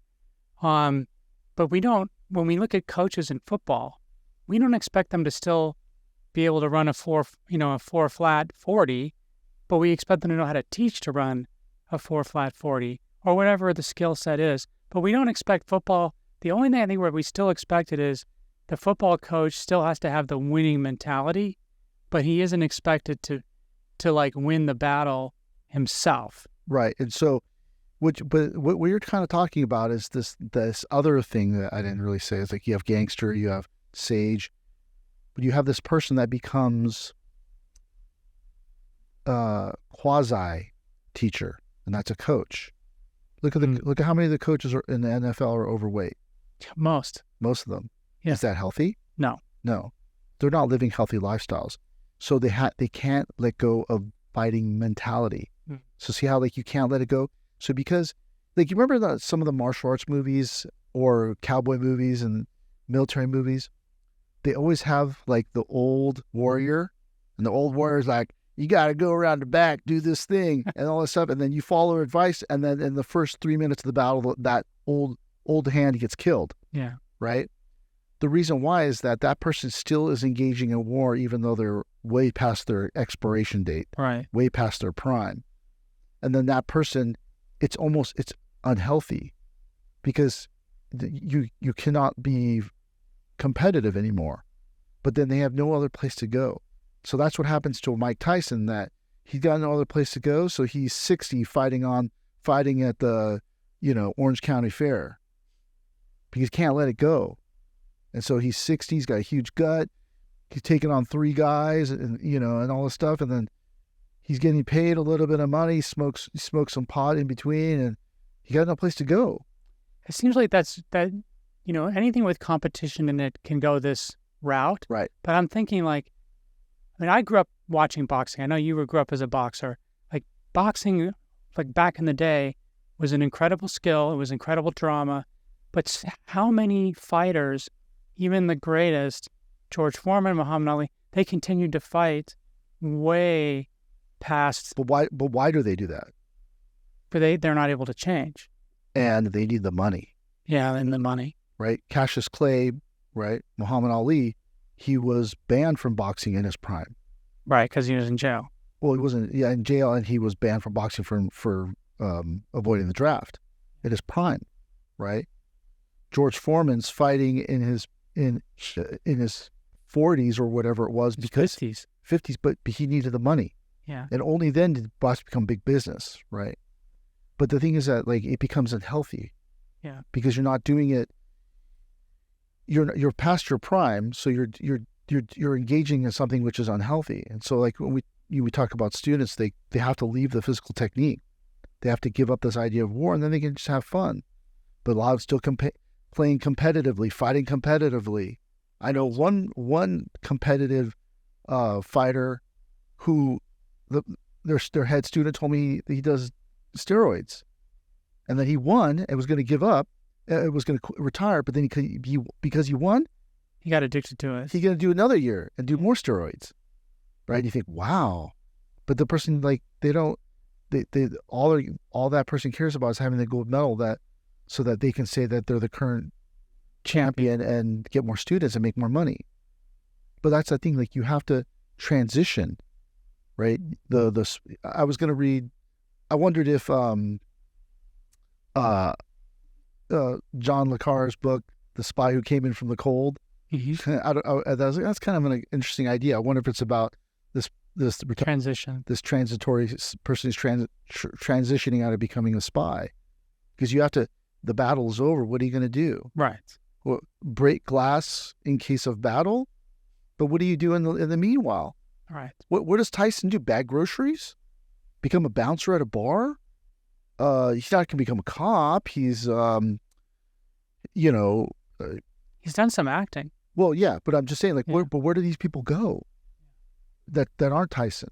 Speaker 2: But when we look at coaches in football, we don't expect them to still be able to run a 4 flat 40, but we expect them to know how to teach to run a 4 flat 40 or whatever the skill set is. But we don't expect football. The only thing I think where we still expect it is the football coach still has to have the winning mentality, but he isn't expected to win the battle himself.
Speaker 1: Right. And so, what you're kind of talking about is this other thing that I didn't really say. It's like you have Gangster, you have Sage, but you have this person that becomes quasi teacher, and that's a coach. Look at how many of the coaches in the NFL are overweight.
Speaker 2: Most
Speaker 1: of them.
Speaker 2: Yeah.
Speaker 1: Is that healthy?
Speaker 2: No.
Speaker 1: They're not living healthy lifestyles, so they can't let go of fighting mentality. So see how you can't let it go. So because you remember some of the martial arts movies or cowboy movies and military movies, they always have the old warrior, and the old warrior's like, you got to go around the back, do this thing, and all this stuff, and then you follow advice, and then in the first 3 minutes of the battle, that old hand gets killed.
Speaker 2: Yeah.
Speaker 1: Right? The reason why is that person still is engaging in war, even though they're way past their expiration date,
Speaker 2: right,
Speaker 1: way past their prime. And then that person, it's unhealthy because you cannot be competitive anymore, but then they have no other place to go. So that's what happens to Mike Tyson, that he's got no other place to go. So he's 60 fighting at the, Orange County Fair because he can't let it go. And so he's 60, he's got a huge gut. He's taking on 3 guys and, and all this stuff. And then he's getting paid a little bit of money, smokes some pot in between, and he got no place to go.
Speaker 2: It seems like anything with competition in it can go this route.
Speaker 1: Right.
Speaker 2: But I'm thinking I grew up watching boxing. I know you grew up as a boxer. Boxing, back in the day, was an incredible skill. It was incredible drama. But how many fighters, even the greatest, George Foreman, Muhammad Ali, they continued to fight way past.
Speaker 1: But why do they do that?
Speaker 2: But they're not able to change.
Speaker 1: And they need the money.
Speaker 2: Yeah, and the money.
Speaker 1: Right? Cassius Clay, right? Muhammad Ali, he was banned from boxing in his prime.
Speaker 2: Right, because he was in jail.
Speaker 1: Well, he wasn't, in jail, and he was banned from boxing for avoiding the draft in his prime, right? George Foreman's fighting in his 40s or whatever it was, because 50s, but he needed the money.
Speaker 2: Yeah.
Speaker 1: And only then did boxing become big business, right? But the thing is that like it becomes unhealthy.
Speaker 2: Yeah.
Speaker 1: Because you're not doing it. You're past your prime, so you're engaging in something which is unhealthy. And so like when we talk about students, they have to leave the physical technique. They have to give up this idea of war, and then they can just have fun. But a lot of still playing competitively, fighting competitively. I know one competitive fighter who their head student told me he does steroids, and then he won and was going to give up. It was going to retire, but then because he won,
Speaker 2: he got addicted to it.
Speaker 1: He's going to do another year and do more steroids, right? And you think, wow, but the person like all that person cares about is having the gold medal, so that they can say that they're the current champion and get more students and make more money. But that's the thing, like you have to transition, right? I was going to read, I wondered if John le Carre's book, The Spy Who Came In From the Cold, that's kind of an interesting idea. I wonder if it's about this
Speaker 2: transition,
Speaker 1: this transitory person who's transitioning out of becoming a spy, because the battle is over. What are you going to do?
Speaker 2: Right.
Speaker 1: Well, break glass in case of battle, but what do you do in the meanwhile?
Speaker 2: Right.
Speaker 1: What does Tyson do? Bag groceries? Become a bouncer at a bar? He's not going to become a cop. He's,
Speaker 2: he's done some acting.
Speaker 1: Well, yeah, but I'm just saying, like, where do these people go that aren't Tyson?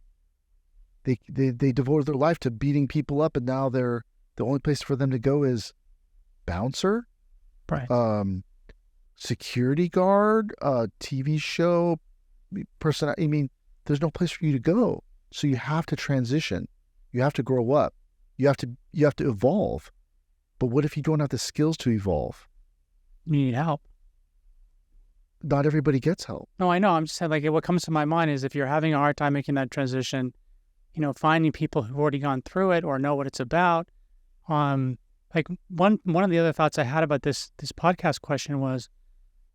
Speaker 1: They devoted their life to beating people up, and now the only place for them to go is bouncer,
Speaker 2: right?
Speaker 1: Security guard, TV show person. I mean, there's no place for you to go. So you have to transition. You have to grow up. You have to evolve. But what if you don't have the skills to evolve?
Speaker 2: You need help.
Speaker 1: Not everybody gets help.
Speaker 2: No, I know. I'm just saying, like, what comes to my mind is if you're having a hard time making that transition, finding people who've already gone through it or know what it's about. Like one of the other thoughts I had about this podcast question was,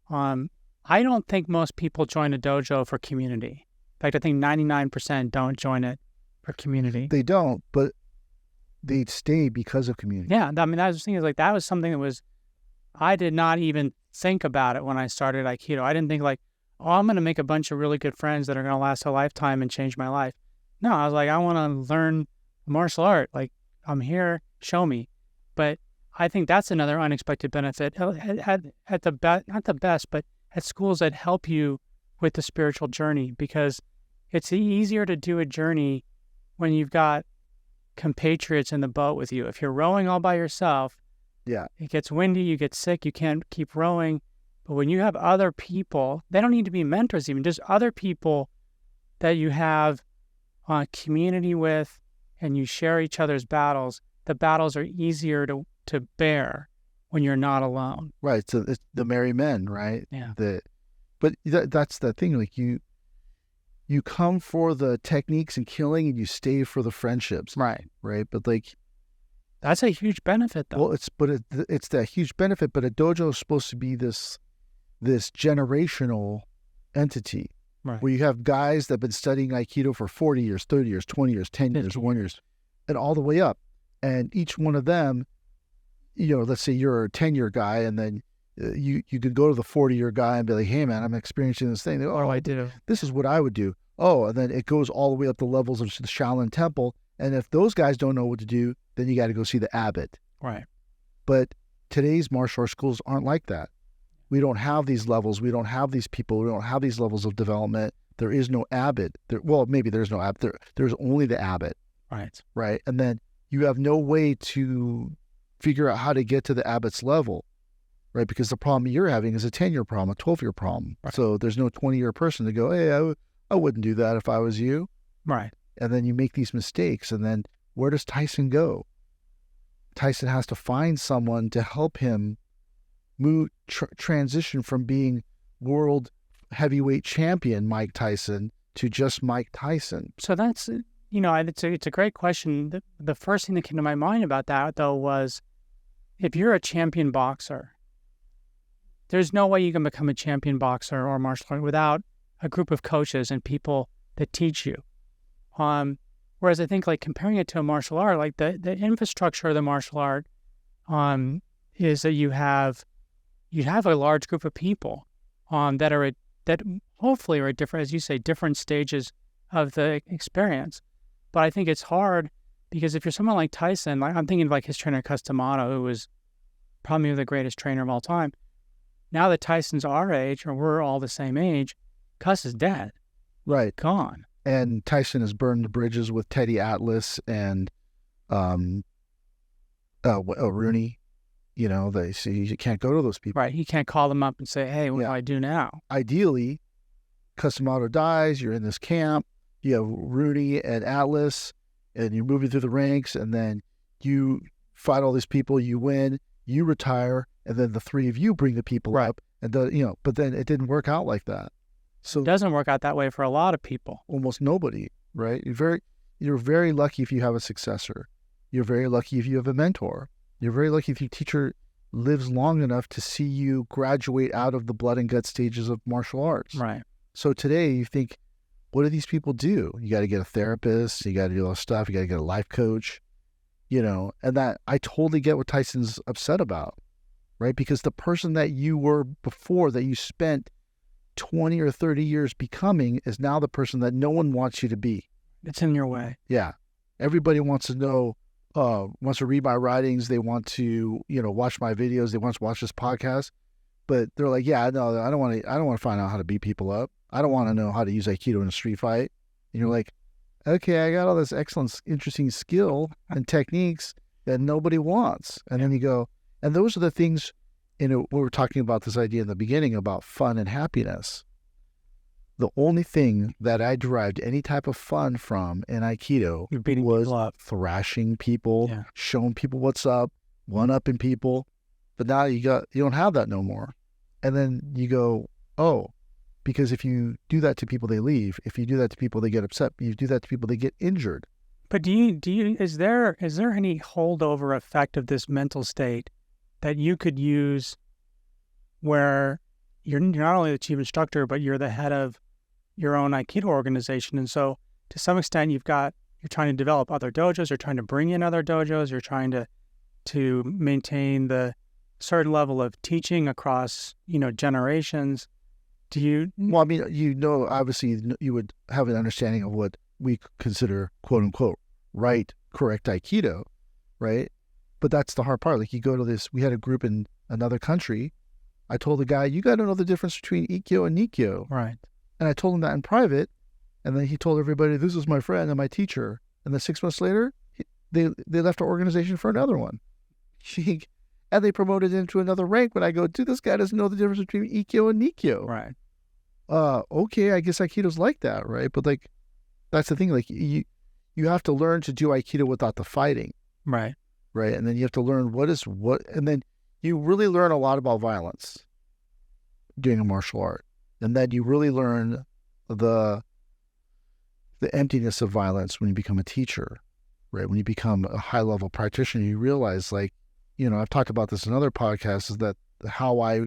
Speaker 2: I don't think most people join a dojo for community. In fact, I think 99% don't join it for community.
Speaker 1: They don't, but they stay because of community.
Speaker 2: Yeah, I mean, that was the thing, is like that was something that was, I did not even think about it when I started Aikido. I didn't think like, oh, I'm going to make a bunch of really good friends that are going to last a lifetime and change my life. No, I was like, I want to learn martial art. Like, I'm here, show me. But I think that's another unexpected benefit at not the best, but at schools that help you with the spiritual journey, because it's easier to do a journey when you've got compatriots in the boat with you. If you're rowing all by yourself, it gets windy, you get sick, you can't keep rowing. But when you have other people, they don't need to be mentors even, just other people that you have community with and you share each other's battles, the battles are easier to bear when you're not alone.
Speaker 1: Right. So it's the merry men, right?
Speaker 2: Yeah.
Speaker 1: But that's the thing. Like you come for the techniques and killing, and you stay for the friendships.
Speaker 2: Right.
Speaker 1: Right. But like,
Speaker 2: that's a huge benefit, though.
Speaker 1: Well, it's that huge benefit. But a dojo is supposed to be this generational entity,
Speaker 2: right,
Speaker 1: where you have guys that have been studying Aikido for 40 years, 30 years, 20 years, 10 years, 1 year, and all the way up. And each one of them, let's say you're a 10-year guy, and then you could go to the 40-year guy and be like, hey, man, I'm experiencing this thing. They go,
Speaker 2: what do I do?
Speaker 1: This is what I would do. Oh, and then it goes all the way up the levels of the Shaolin Temple. And if those guys don't know what to do, then you got to go see the abbot.
Speaker 2: Right.
Speaker 1: But today's martial arts schools aren't like that. We don't have these levels. We don't have these people. We don't have these levels of development. There is no abbot. Maybe there's no abbot. There's only the abbot.
Speaker 2: Right.
Speaker 1: Right. And then you have no way to figure out how to get to the abbot's level, right? Because the problem you're having is a 10-year problem, a 12-year problem. Right. So there's no 20-year person to go, hey, I wouldn't do that if I was you.
Speaker 2: Right.
Speaker 1: And then you make these mistakes. And then where does Tyson go? Tyson has to find someone to help him transition from being world heavyweight champion Mike Tyson to just Mike Tyson.
Speaker 2: So that's, it's a great question. The first thing that came to my mind about that, though, was if you're a champion boxer, there's no way you can become a champion boxer or martial art without a group of coaches and people that teach you. Whereas I think like comparing it to a martial art, like the infrastructure of the martial art is that you have a large group of people that hopefully are at different, as you say, different stages of the experience. But I think it's hard because if you're someone like Tyson, like I'm thinking of like his trainer Customato, who was probably the greatest trainer of all time. Now that Tyson's our age, or we're all the same age, Cuss is dead.
Speaker 1: Right.
Speaker 2: Gone.
Speaker 1: And Tyson has burned the bridges with Teddy Atlas and Rooney. They say you can't go to those people.
Speaker 2: Right. He can't call them up and say, hey, what do I do now?
Speaker 1: Ideally, Customato dies, you're in this camp, you have Rooney and Atlas, and you're moving through the ranks, and then you fight all these people, you win, you retire, and then the three of you bring the people up. And but then it didn't work out like that. So
Speaker 2: it doesn't work out that way for a lot of people.
Speaker 1: Almost nobody, right? You're very lucky if you have a successor. You're very lucky if you have a mentor. You're very lucky if your teacher lives long enough to see you graduate out of the blood and guts stages of martial arts.
Speaker 2: Right.
Speaker 1: So today you think, what do these people do? You got to get a therapist. You got to do all this stuff. You got to get a life coach, and that I totally get what Tyson's upset about, right? Because the person that you were before, that you spent 20 or 30 years becoming, is now the person that no one wants you to be.
Speaker 2: It's in your way.
Speaker 1: Yeah. Everybody wants to know, wants to read my writings. They want to, watch my videos. They want to watch this podcast, but they're like, yeah, no, I don't want to find out how to beat people up. I don't want to know how to use Aikido in a street fight. And you're like, okay, I got all this excellent, interesting skill and techniques that nobody wants. And then you go, and those are the things, we were talking about this idea in the beginning about fun and happiness. The only thing that I derived any type of fun from in Aikido was thrashing people, showing people what's up, one-upping people. But now you don't have that no more. And then you go, oh, because if you do that to people, they leave. If you do that to people, they get upset. If you do that to people, they get injured.
Speaker 2: But is there any holdover effect of this mental state that you could use where you're not only the chief instructor, but you're the head of your own Aikido organization? And so to some extent, you're trying to develop other dojos, you're trying to bring in other dojos, you're trying to maintain the certain level of teaching across, generations. Do you?
Speaker 1: Well, I mean, obviously you would have an understanding of what we consider quote unquote right, correct Aikido, right? But that's the hard part. Like you go to this, we had a group in another country. I told the guy, you got to know the difference between Ikkyo and Nikkyo.
Speaker 2: Right. And
Speaker 1: I told him that in private. And then he told everybody, this is my friend and my teacher. And then 6 months later, they left our organization for another one. And they promoted him to another rank. But I go, dude, this guy doesn't know the difference between Ikkyo and Nikkyo.
Speaker 2: Right.
Speaker 1: Okay, I guess Aikido's like that, right? But like, that's the thing. Like you have to learn to do Aikido without the fighting.
Speaker 2: Right.
Speaker 1: Right. And then you have to learn what. And then you really learn a lot about violence doing a martial art. And then you really learn the emptiness of violence when you become a teacher, right? When you become a high-level practitioner, you realize, like, I've talked about this in other podcasts, is that how I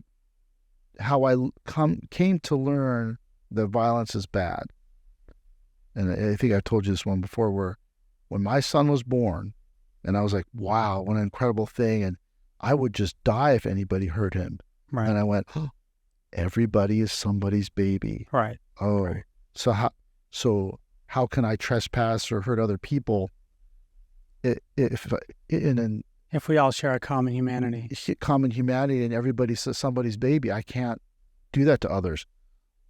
Speaker 1: came to learn that violence is bad. And I think I've told you this one before, where when my son was born, and I was like, wow, what an incredible thing. And I would just die if anybody hurt him.
Speaker 2: Right.
Speaker 1: And I went, oh, everybody is somebody's baby.
Speaker 2: Right.
Speaker 1: Oh,
Speaker 2: right.
Speaker 1: So how can I trespass or hurt other people if
Speaker 2: we all share a common humanity?
Speaker 1: Common humanity, and everybody's somebody's baby. I can't do that to others.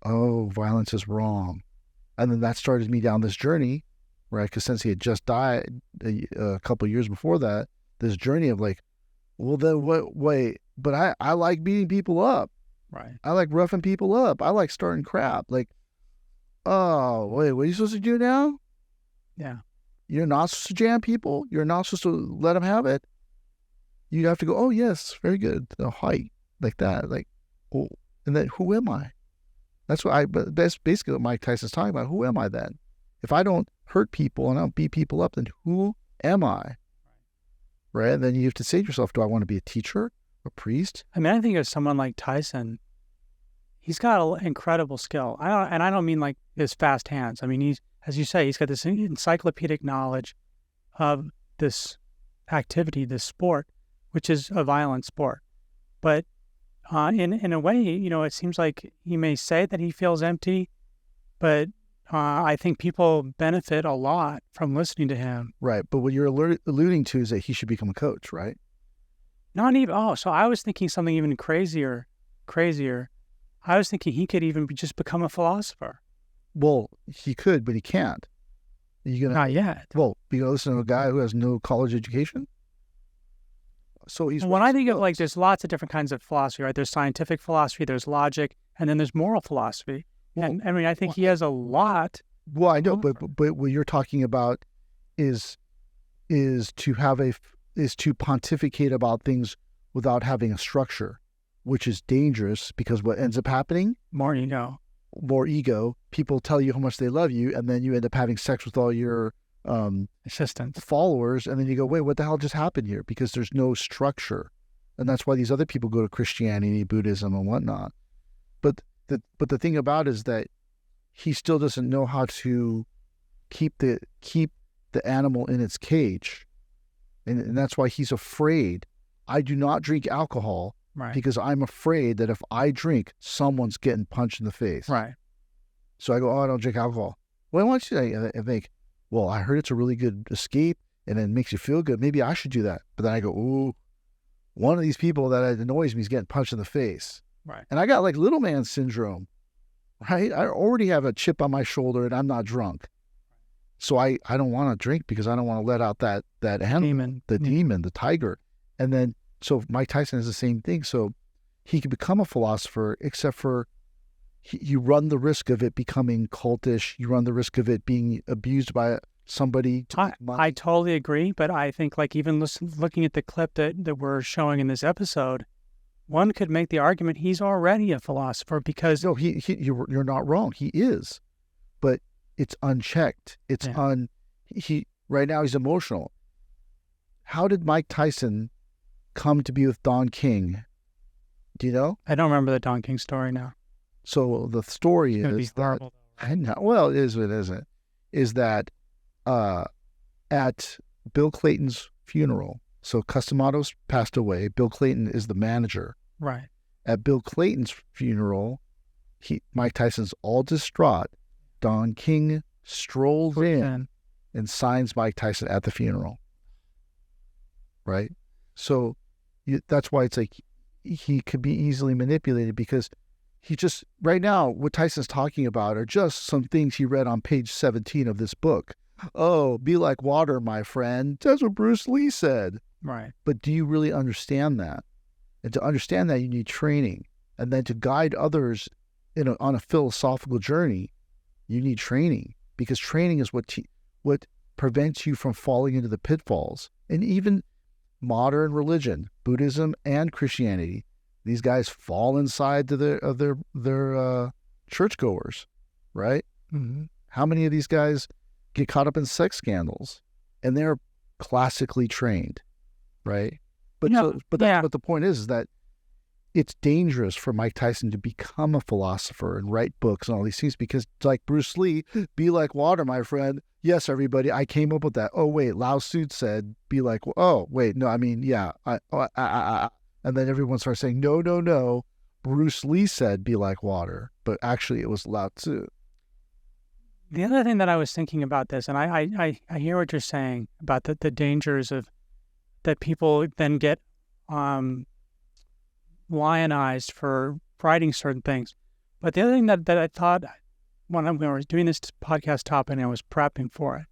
Speaker 1: Oh, violence is wrong. And then that started me down this journey, right? Because since he had just died a couple of years before that, this journey of like, well, then wait, but I like beating people up.
Speaker 2: Right.
Speaker 1: I like roughing people up. I like starting crap. Like, oh, wait, what are you supposed to do now?
Speaker 2: Yeah.
Speaker 1: You're not supposed to jam people. You're not supposed to let them have it. You have to go, oh, yes, very good. The height, like that. Like, oh, and then who am I? But that's basically what Mike Tyson's talking about. Who am I then? If I don't hurt people and I don't beat people up, then who am I? Right? And then you have to say to yourself, do I want to be a teacher, a priest?
Speaker 2: I mean, I think of someone like Tyson. He's got an incredible skill. I don't mean like his fast hands. I mean, he's, as you say, he's got this encyclopedic knowledge of this activity, this sport, which is a violent sport. But in a way, it seems like he may say that he feels empty, but I think people benefit a lot from listening to him.
Speaker 1: Right. But what you're alluding to is that he should become a coach, right?
Speaker 2: Not even, so I was thinking something even crazier. I was thinking he could even just become a philosopher.
Speaker 1: Well, he could, but he can't.
Speaker 2: Not yet.
Speaker 1: Well, you gonna listen to a guy who has no college education? So he's...
Speaker 2: When I think of, like, there's lots of different kinds of philosophy, right? There's scientific philosophy, there's logic, and then there's moral philosophy. And I mean, I think he has a lot.
Speaker 1: Well, I know, but what you're talking about is to pontificate about things without having a structure, which is dangerous, because what ends up happening?
Speaker 2: More ego.
Speaker 1: People tell you how much they love you, and then you end up having sex with all your
Speaker 2: assistants,
Speaker 1: followers, and then you go, wait, what the hell just happened here? Because there's no structure. And that's why these other people go to Christianity, Buddhism, and whatnot. But the thing about it is that he still doesn't know how to keep the animal in its cage. And that's why he's afraid. I do not drink alcohol, right, because I'm afraid that if I drink, someone's getting punched in the face.
Speaker 2: Right.
Speaker 1: So I go, I don't drink alcohol. Well, why don't you think, well, I heard it's a really good escape and it makes you feel good. Maybe I should do that. But then I go, ooh, one of these people that annoys me is getting punched in the face.
Speaker 2: Right.
Speaker 1: And I got like little man syndrome, right? I already have a chip on my shoulder and I'm not drunk. So I don't want to drink because I don't want to let out that animal, demon, the tiger. And then, so Mike Tyson is the same thing. So he could become a philosopher, except for you run the risk of it becoming cultish. You run the risk of it being abused by somebody.
Speaker 2: I totally agree. But I think, like, even looking at the clip that we're showing in this episode, one could make the argument he's already a philosopher because...
Speaker 1: No, you're not wrong. He is. But it's unchecked. It's right now he's emotional. How did Mike Tyson come to be with Don King? Do you know?
Speaker 2: I don't remember the Don King story now.
Speaker 1: So the story is that... I know. Well, it is, it isn't. Is that at Bill Clayton's funeral, so Customado's passed away. Bill Clayton is the manager.
Speaker 2: Right.
Speaker 1: At Bill Clayton's funeral, Mike Tyson's all distraught. Don King strolls in and signs Mike Tyson at the funeral. Right? So that's why it's like he could be easily manipulated, because he just, right now, what Tyson's talking about are just some things he read on page 17 of this book. Oh, be like water, my friend. That's what Bruce Lee said.
Speaker 2: Right.
Speaker 1: But do you really understand that? And to understand that, you need training. And then to guide others on a philosophical journey, you need training, because training is what prevents you from falling into the pitfalls. And even modern religion, Buddhism and Christianity, these guys fall inside of their churchgoers, right?
Speaker 2: Mm-hmm.
Speaker 1: How many of these guys get caught up in sex scandals, and they're classically trained, right? But that's what the point is that it's dangerous for Mike Tyson to become a philosopher and write books and all these things, because like Bruce Lee, be like water, my friend. Yes, everybody, I came up with that. Oh, wait, Lao Tzu said, be like, oh, wait, no, I mean, yeah. And then everyone starts saying, no, Bruce Lee said, be like water. But actually, it was Lao Tzu.
Speaker 2: The other thing that I was thinking about this, and I hear what you're saying about the dangers of that people then get lionized for writing certain things. But the other thing that I thought when I was doing this podcast topic and I was prepping for it,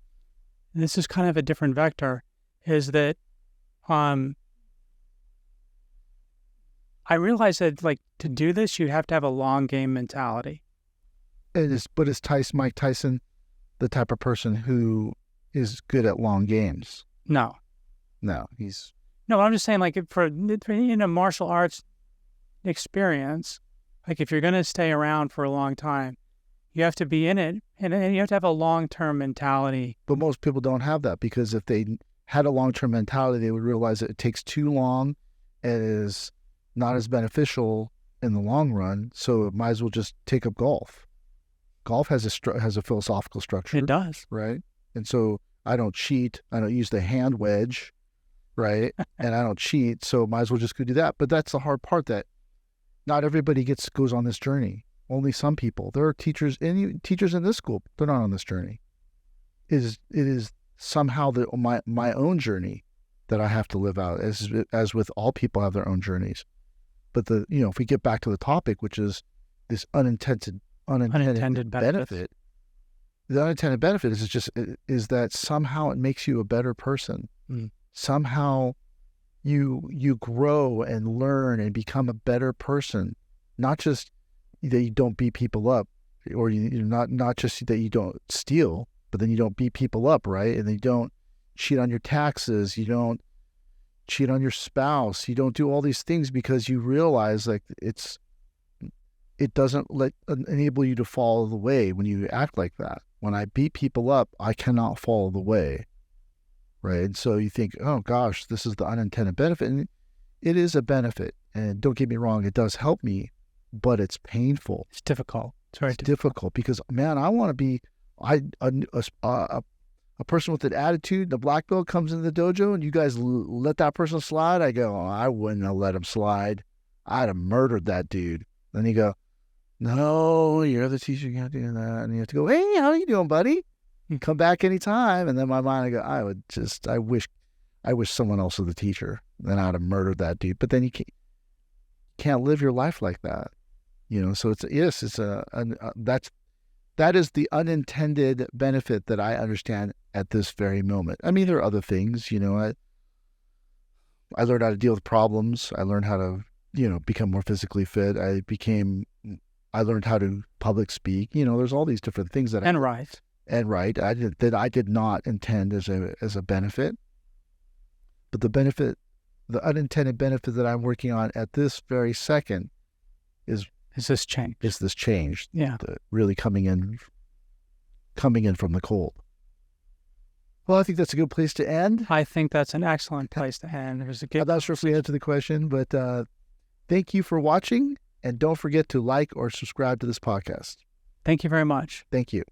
Speaker 2: and this is kind of a different vector, is that I realized that, like, to do this, you have to have a long game mentality.
Speaker 1: But is Mike Tyson the type of person who is good at long games?
Speaker 2: No,
Speaker 1: he's
Speaker 2: No, I'm just saying, like, in a martial arts experience, like, if you're going to stay around for a long time, you have to be in it, and you have to have a long-term mentality.
Speaker 1: But most people don't have that, because if they had a long-term mentality, they would realize that it takes too long and is not as beneficial in the long run. So it might as well just take up golf. Golf has a philosophical structure.
Speaker 2: It does.
Speaker 1: Right? And so I don't cheat. I don't use the hand wedge, right? And I don't cheat. So might as well just go do that. But that's the hard part, that not everybody goes on this journey. Only some people. There are teachers in this school. They're not on this journey. It is somehow my own journey that I have to live out, as with all people have their own journeys. But if we get back to the topic, which is this unintended benefit, the unintended benefit is that somehow it makes you a better person. Somehow you grow and learn and become a better person. Not just that you don't beat people up, or not just that you don't steal, but then you don't beat people up, right? And then you don't cheat on your taxes, you don't cheat on your spouse, you don't do all these things, because you realize, like, it doesn't enable you to follow the way when you act like that. When I beat people up, I cannot follow the way, right? And so you think, oh gosh, this is the unintended benefit. And it is a benefit. And don't get me wrong, it does help me, but it's painful.
Speaker 2: It's difficult. It's very
Speaker 1: difficult, because, man, I want to be a person with an attitude. The black belt comes into the dojo and you guys let that person slide. I go, I wouldn't have let him slide. I'd have murdered that dude. Then you go, no, you're the teacher, you can't do that. And you have to go, hey, how you doing, buddy? Come back anytime. And then my mind, I go, I wish someone else was the teacher. Then I'd have murdered that dude. But then you can't live your life like that. So that is the unintended benefit that I understand at this very moment. I mean, there are other things, I learned how to deal with problems. I learned how to, become more physically fit. I learned how to public speak. There's all these different things that
Speaker 2: write.
Speaker 1: I did not intend as a benefit. But the unintended benefit that I'm working on at this very second is
Speaker 2: this change.
Speaker 1: Yeah. Really coming in from the cold. Well, I think that's a good place to end.
Speaker 2: I think that's an excellent place to end.
Speaker 1: I'm not sure if we answered the question, but thank you for watching, and don't forget to like or subscribe to this podcast.
Speaker 2: Thank you very much.
Speaker 1: Thank you.